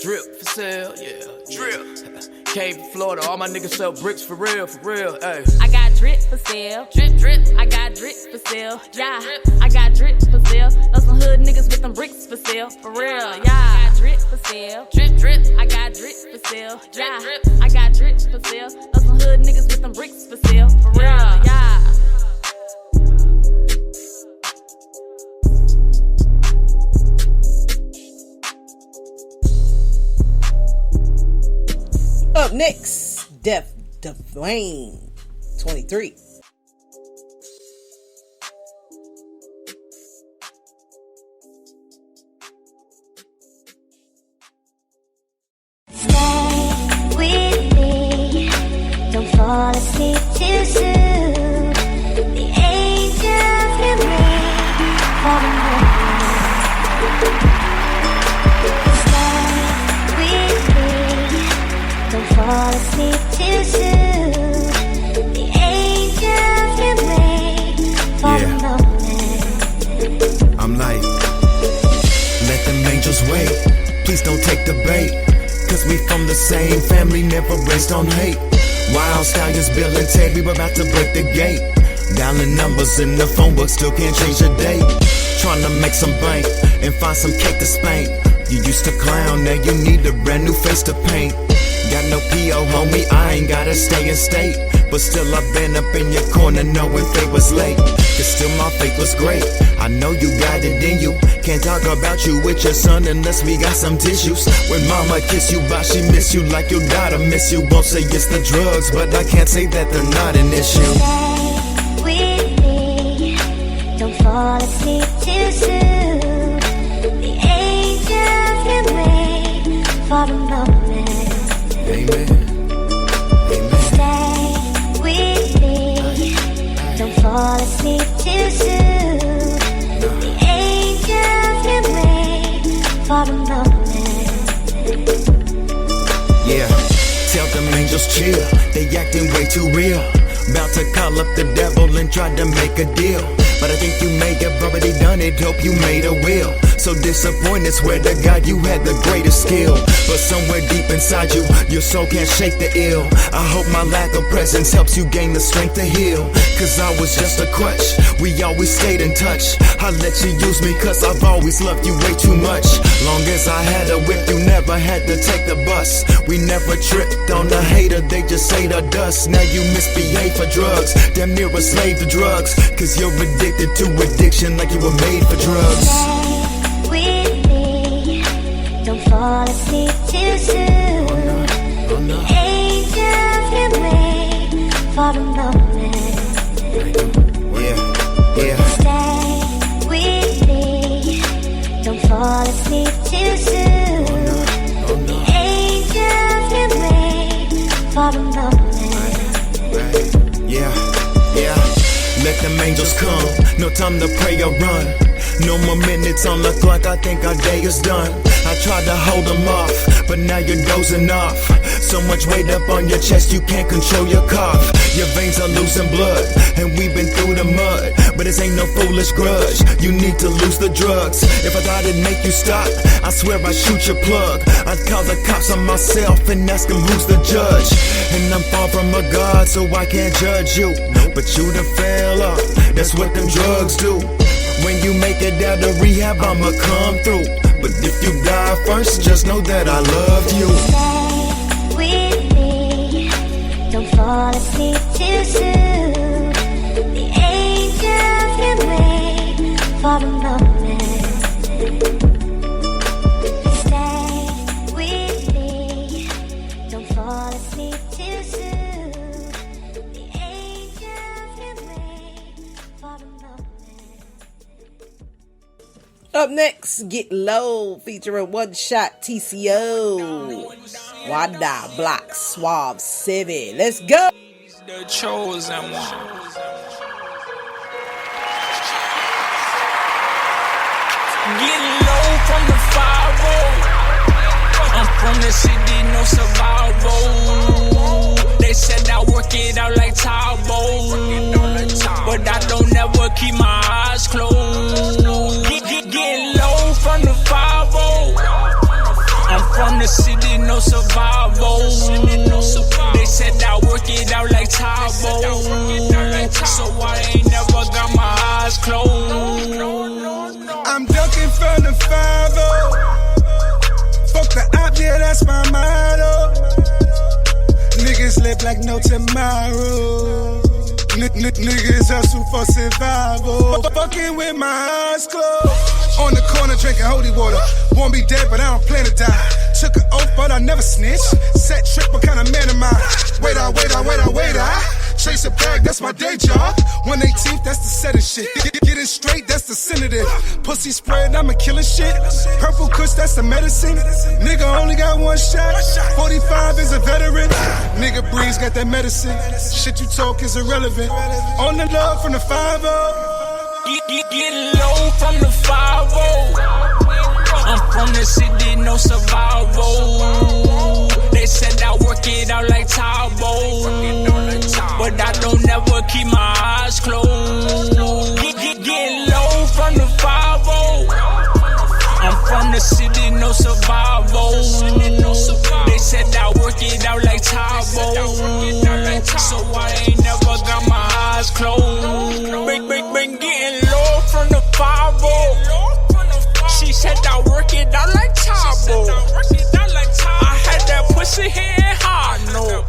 Drip for sale, yeah. Drip. Came from Florida, all my niggas sell bricks for real, ayy. I got drip for sale. Drip. I got drip for sale, yeah. I got drip for sale. Those some hood niggas with them bricks for sale, for real, yeah. I got drip for sale. Drip. I got drip for sale, yeah. I got drip for sale. Those some hood niggas with them bricks for sale, for real, yeah. Up next, Def Dwayne, 23. Stay with me, don't fall asleep too soon. The angels remain falling home. Stay with me, don't fall asleep too soon. The angels remain falling home. I'm like, let them angels wait. Please don't take the bait. Cause we from the same family, never raised on hate. Wild stallions, Bill and Ted, we were about to break the gate. Dialing numbers in the phone book, still can't change the date. Trying to make some bank and find some cake to spank. You used to clown, now you need a brand new face to paint. Got no P.O., homie, I ain't gotta stay in state. But still I've been up in your corner knowing fate was late. Cause still my faith was great. I know you got it in you. Can't talk about you with your son unless we got some tissues. When mama kiss you, bye, she miss you like your daughter miss you. Won't say it's the drugs, but I can't say that they're not an issue. Stay with me, don't fall asleep too soon. The angels can wait for the moment. Amen. Stay with me, don't fall asleep too soon. The angels can wait for the moment. Yeah, tell them angels chill, they acting way too real. About to call up the devil and try to make a deal. But I think you may have already done it, hope you made a will. So disappointed, swear to God you had the greatest skill. But somewhere deep inside you, your soul can't shake the ill. I hope my lack of presence helps you gain the strength to heal. Cause I was just a crutch, we always stayed in touch. I let you use me cause I've always loved you way too much. Long as I had a whip, you never had to take the bus. We never tripped on the hater, they just ate our dust. Now you misbehave for drugs, damn near a slave to drugs. Cause you're addicted to addiction like you were made for drugs. Stay with me, don't fall asleep too soon. The angels can wait for the moment. Stay with me, don't fall asleep too soon. The angels can wait for the moment. Yeah. Let them angels come, no time to pray or run. No more minutes on the clock, I think our day is done. I tried to hold them off, but now you're dozing off. So much weight up on your chest, you can't control your cough. Your veins are losing blood, and we've been through the mud. But this ain't no foolish grudge, you need to lose the drugs. If I thought it'd make you stop, I swear I'd shoot your plug. I'd call the cops on myself and ask them who's the judge. And I'm far from a god, so I can't judge you. But you done fell off, that's what them drugs do. When you make it out of rehab, I'ma come through. But if you die first, just know that I love you. Stay with me, don't fall asleep too soon. The angels can wait for the moment. Stay with me, don't fall asleep too soon. The angels can wait for the moment. Up next, Get Low featuring One Shot TCO. Wada Block Suave 7. Let's go. The chosen one. Get low from the 5-0. I'm from the city, no survival. They said I work it out like Tabo, but I don't ever keep my eyes closed. Get low from the 5-0. I'm from the city, no survival. They said I work it out like Tabo, so I ain't never got my eyes closed. I'm ducking from the 5-0. Fuck the op, yeah, that's my motto. Niggas live like no tomorrow. Niggas hustle for survival. Fucking with my eyes closed. On the corner drinking holy water. Won't be dead, but I don't plan to die. Took an oath, but I never snitch. Set trip, what kind of man am I? Wait, I chase a bag, that's my day job. 118th, that's the setting shit. Get it straight, that's the senative. Pussy spread, I'm a killing shit. Purple kush, that's the medicine. Nigga only got one shot. 45 is a veteran. Nigga Breeze got that medicine. Shit you talk is irrelevant. On the love from the 5-0. Get low from the 5-0. I'm from the city, no survival. They said I work it out like Tabo, but I don't ever keep my eyes closed. Get low from the 5-0. I'm from the city, no survival. They said I work it out like Tybo. So I ain't never got my eyes closed. Been getting low from the 5-0. She said I work it out like Tybo. I had that pussy hitting hard, no.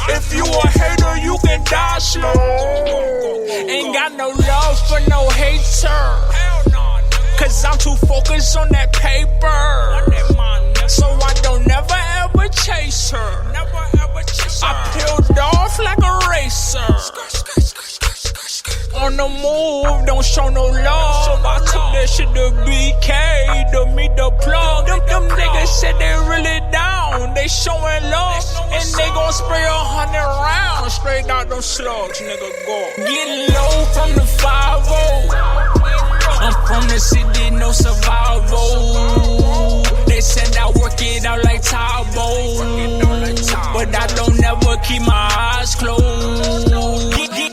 If you a hater, you can die slow. Ain't got no love for no hater. Cause I'm too focused on that paper. So I don't never ever chase her. I peeled off like a racer. On the move, don't show no love. I took that shit to BK to meet the plug. Them niggas said they really down. They showing love. And they gon' spray 100 rounds straight out them slugs, nigga, go. Get low from the 5-0. I'm from the city, no survival. They said I work it out like Tybo. But I don't never keep my eyes closed.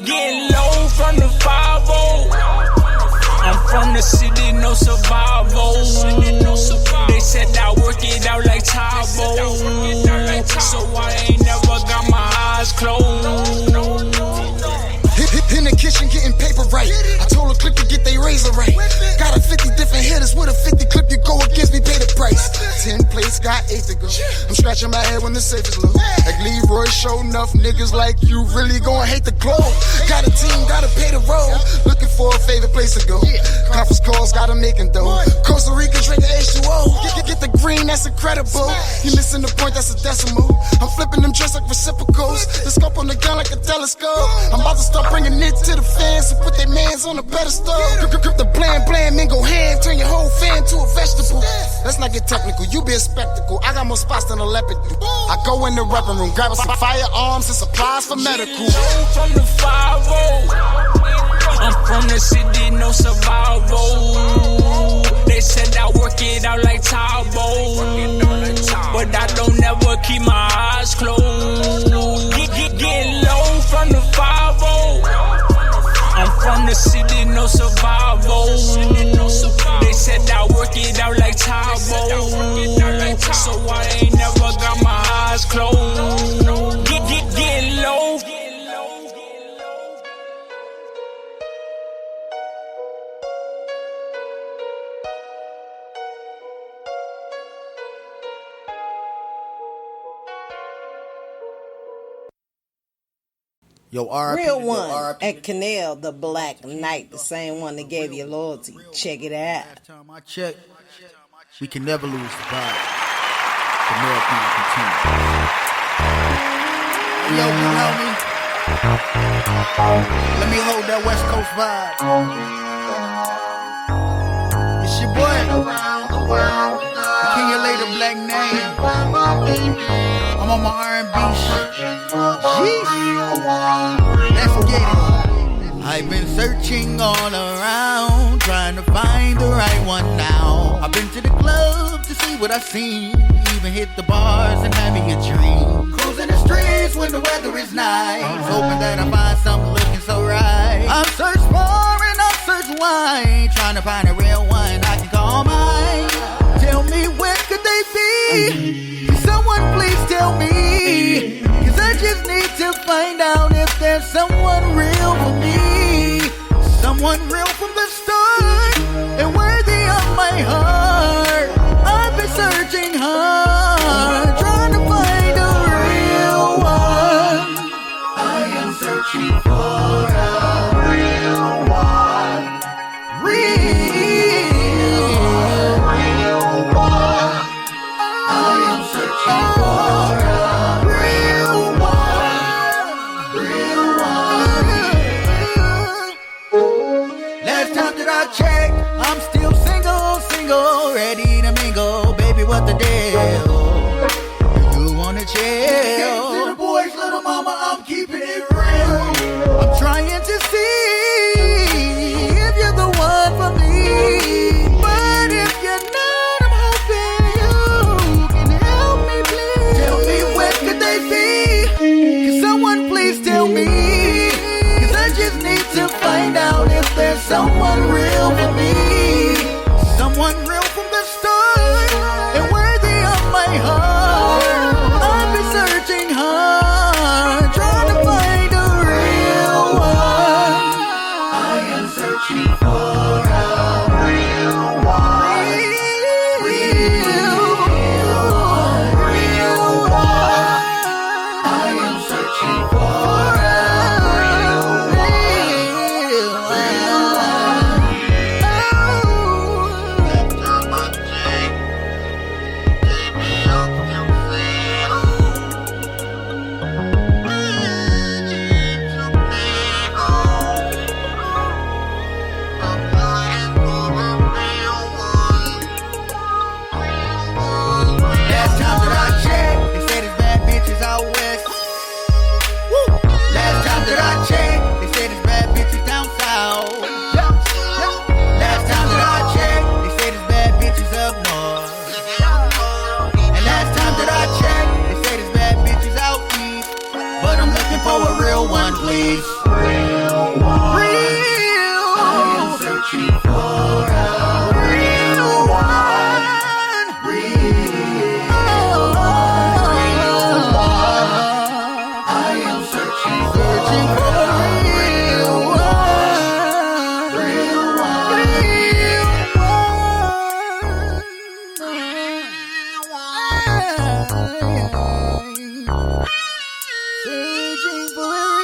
Get low from the 5-0. I'm from the city, no survival. They said I work it out like Tybo. So I ain't never got my eyes closed. In the kitchen getting paper right. I told her click to get they razor right. Got a 50 different hitters with a 50 clip. You go against me, pay the price. 10 plates, got 8 to go. I'm scratching my head when the safe is low. Like Leroy, show enough niggas like you really gon' hate the glow. Got a team, gotta pay the roll. Looking for a favorite place to go. Conference calls, gotta make it though. Costa Rica, drink the H2O. Get the green, that's incredible. You missing the point, that's a decimal. I'm flipping them just like reciprocals. The scope on the gun like a telescope. I'm about to start bringing it to the fans and put their mans on the pedestal. Grip the bland, man, go hand. Turn your whole fan to a vegetable. Let's not get technical, you be a spectacle. I got more spots than a leopard do. I go in the weapon room, grab some firearms and supplies for medical. From the 5-0. I'm from the city, no survival. They said I work it out like Tybo. But I don't never keep my eyes closed. Get low from the 5-0. I'm from the city, no survival. They said I work it out like Tybo. So I ain't never got my eyes closed. Get low. Yo, RP, Real one at Canal, the Black Knight, the same one that gave you loyalty. Check it out. Last time I checked, we can never lose the vibe. The marathon continues. Yo, you know me? Let me hold that West Coast vibe. It's your boy, King of Later Black Name. I'm on my R&B shit. Let's get it. I've been searching all around, trying to find the right one now. I've been to the club to see what I seen, even hit the bars and had me a dream. Cruising the streets when the weather is nice, hoping that I find something looking so right. I've searched far and I've searched wide, trying to find a real one I can call mine. Tell me where could they be? Someone please tell me, 'cause I just need to find out if there's someone real for me. Someone real from the start and worthy of my heart. I've been searching hard, trying to find a real one. I am searching for a real one. Real one. I am searching for a real one. Real one. Last time that I checked, I'm still single, ready to mingle. Baby, what the deal? You wanna chill? To the boys, little mama, I'm keeping it real. I'm trying to see if you're the one for me. But if you're not, I'm hoping you can help me, please. Tell me where could they be? Can someone please tell me? 'Cause I just need to find out if there's someone real for me. Someone real from the start and worthy of my heart. I've searching for a real one, please. Real one. Real. I am searching for a real one. Real one. I am searching for a real one. Real one. Searching for a real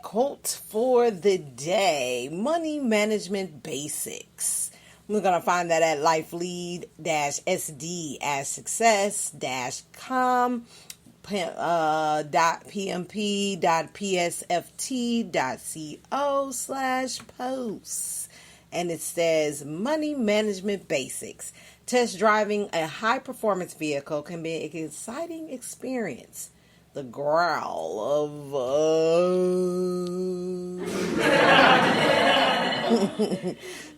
Quote for the day: money management basics. We're going to find that at lifelead-sd-success-com .pmp.psft.co/posts. And it says money management basics. Test driving a high performance vehicle can be an exciting experience. The growl of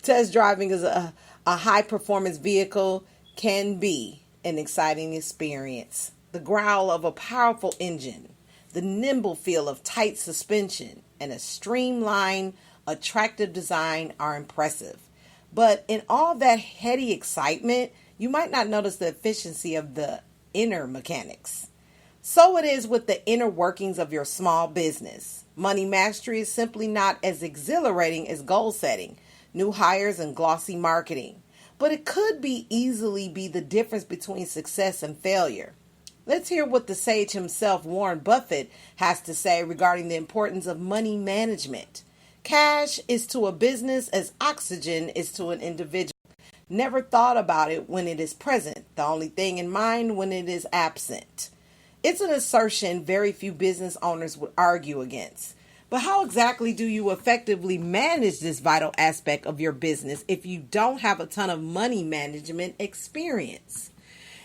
test driving is a high performance vehicle can be an exciting experience. The growl of a powerful engine, the nimble feel of tight suspension, and a streamlined, attractive design are impressive. But in all that heady excitement, you might not notice the efficiency of the inner mechanics. So it is with the inner workings of your small business. Money mastery is simply not as exhilarating as goal setting, new hires, and glossy marketing. But it could easily be the difference between success and failure. Let's hear what the sage himself, Warren Buffett, has to say regarding the importance of money management. Cash is to a business as oxygen is to an individual. Never thought about it when it is present, the only thing in mind when it is absent. It's an assertion very few business owners would argue against. But how exactly do you effectively manage this vital aspect of your business if you don't have a ton of money management experience?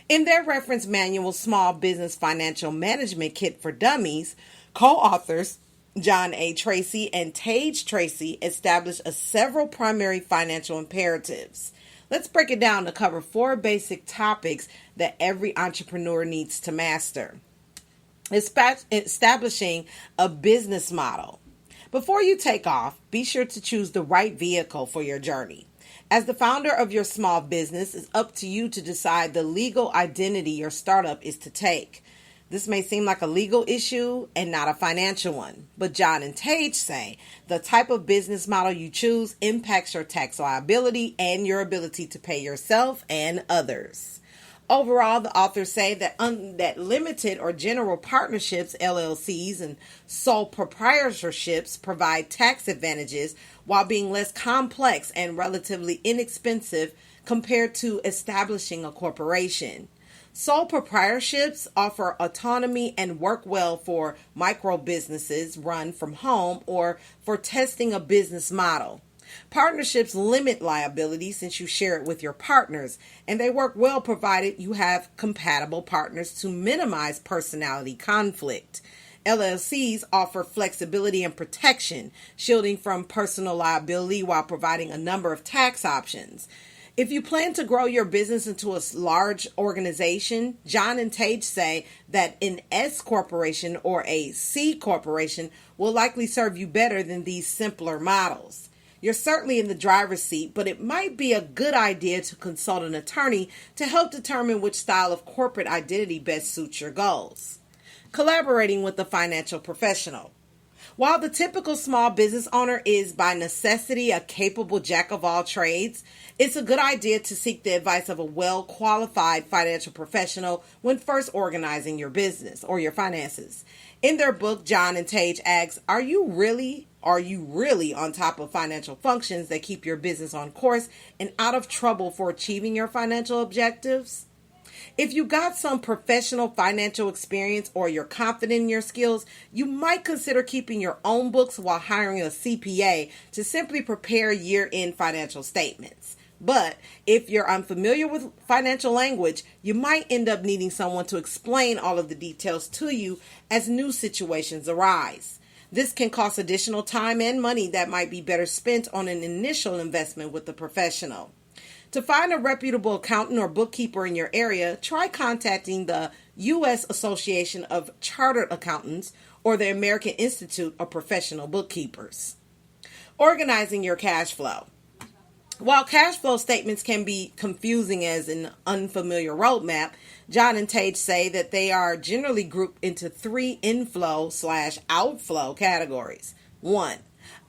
In their reference manual, Small Business Financial Management Kit for Dummies, co-authors John A. Tracy and Tage Tracy established several primary financial imperatives. Let's break it down to cover 4 basic topics that every entrepreneur needs to master. Establishing a business model. Before you take off, be sure to choose the right vehicle for your journey. As the founder of your small business, it's up to you to decide the legal identity your startup is to take. This may seem like a legal issue and not a financial one, but John and Tage say the type of business model you choose impacts your tax liability and your ability to pay yourself and others. Overall, the authors say that limited or general partnerships, LLCs, and sole proprietorships provide tax advantages while being less complex and relatively inexpensive compared to establishing a corporation. Sole proprietorships offer autonomy and work well for micro businesses run from home or for testing a business model. Partnerships limit liability since you share it with your partners, and they work well provided you have compatible partners to minimize personality conflict. LLCs offer flexibility and protection, shielding from personal liability while providing a number of tax options. If you plan to grow your business into a large organization, John and Tage say that an S corporation or a C corporation will likely serve you better than these simpler models. You're certainly in the driver's seat, but it might be a good idea to consult an attorney to help determine which style of corporate identity best suits your goals. Collaborating with a financial professional. While the typical small business owner is by necessity a capable jack of all trades, it's a good idea to seek the advice of a well-qualified financial professional when first organizing your business or your finances. In their book, John and Tage asks, Are you really on top of financial functions that keep your business on course and out of trouble for achieving your financial objectives? If you got some professional financial experience or you're confident in your skills, you might consider keeping your own books while hiring a CPA to simply prepare year-end financial statements. But if you're unfamiliar with financial language, you might end up needing someone to explain all of the details to you as new situations arise. This can cost additional time and money that might be better spent on an initial investment with a professional. To find a reputable accountant or bookkeeper in your area, try contacting the U.S. Association of Chartered Accountants or the American Institute of Professional Bookkeepers. Organizing your cash flow. While cash flow statements can be confusing as an unfamiliar roadmap, John and Tage say that they are generally grouped into 3 inflow/outflow categories. 1.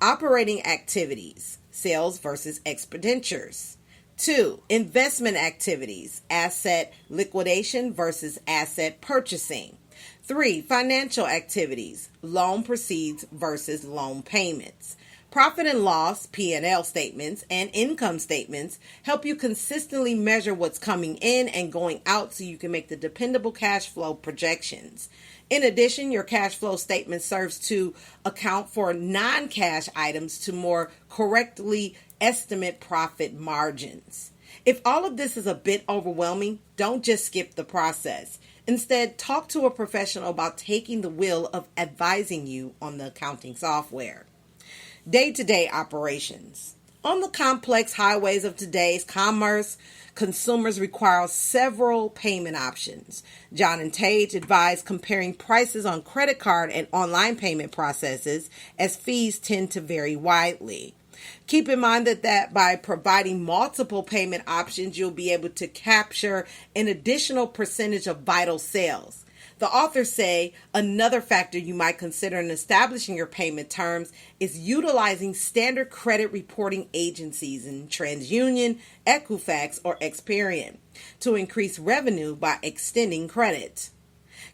Operating activities, sales versus expenditures. 2. Investment activities, asset liquidation versus asset purchasing. 3. Financial activities, loan proceeds versus loan payments. Profit and loss, P&L statements, and income statements help you consistently measure what's coming in and going out so you can make the dependable cash flow projections. In addition, your cash flow statement serves to account for non-cash items to more correctly estimate profit margins. If all of this is a bit overwhelming, don't just skip the process. Instead, talk to a professional about taking the wheel of advising you on the accounting software. Day-to-day operations. On the complex highways of today's commerce, consumers require several payment options. John and Tage advise comparing prices on credit card and online payment processes, as fees tend to vary widely. Keep in mind that by providing multiple payment options, you'll be able to capture an additional percentage of vital sales. The authors say another factor you might consider in establishing your payment terms is utilizing standard credit reporting agencies in TransUnion, Equifax, or Experian to increase revenue by extending credit.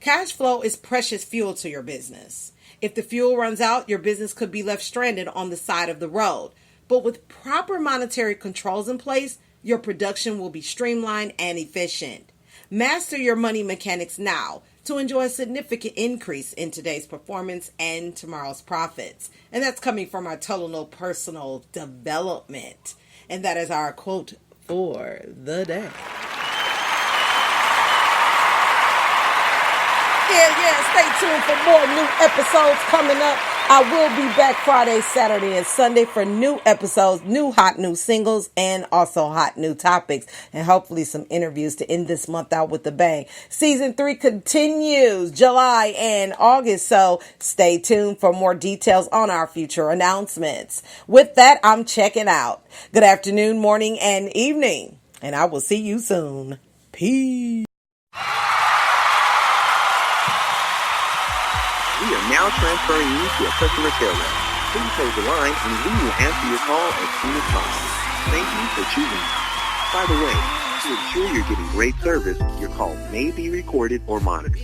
Cash flow is precious fuel to your business. If the fuel runs out, your business could be left stranded on the side of the road. But with proper monetary controls in place, your production will be streamlined and efficient. Master your money mechanics now to enjoy a significant increase in today's performance and tomorrow's profits. And that's coming from our Total Personal Development. And that is our quote for the day. Yeah, stay tuned for more new episodes coming up. I will be back Friday, Saturday, and Sunday for new episodes, new hot new singles, and also hot new topics, and hopefully some interviews to end this month out with a bang. Season 3 continues July and August, so stay tuned for more details on our future announcements. With that, I'm checking out. Good afternoon, morning, and evening, and I will see you soon. Peace. We are now transferring you to a customer care rep. Please hold the line and we will answer your call as soon as possible. Thank you for choosing us. By the way, to ensure you're getting great service, your call may be recorded or monitored.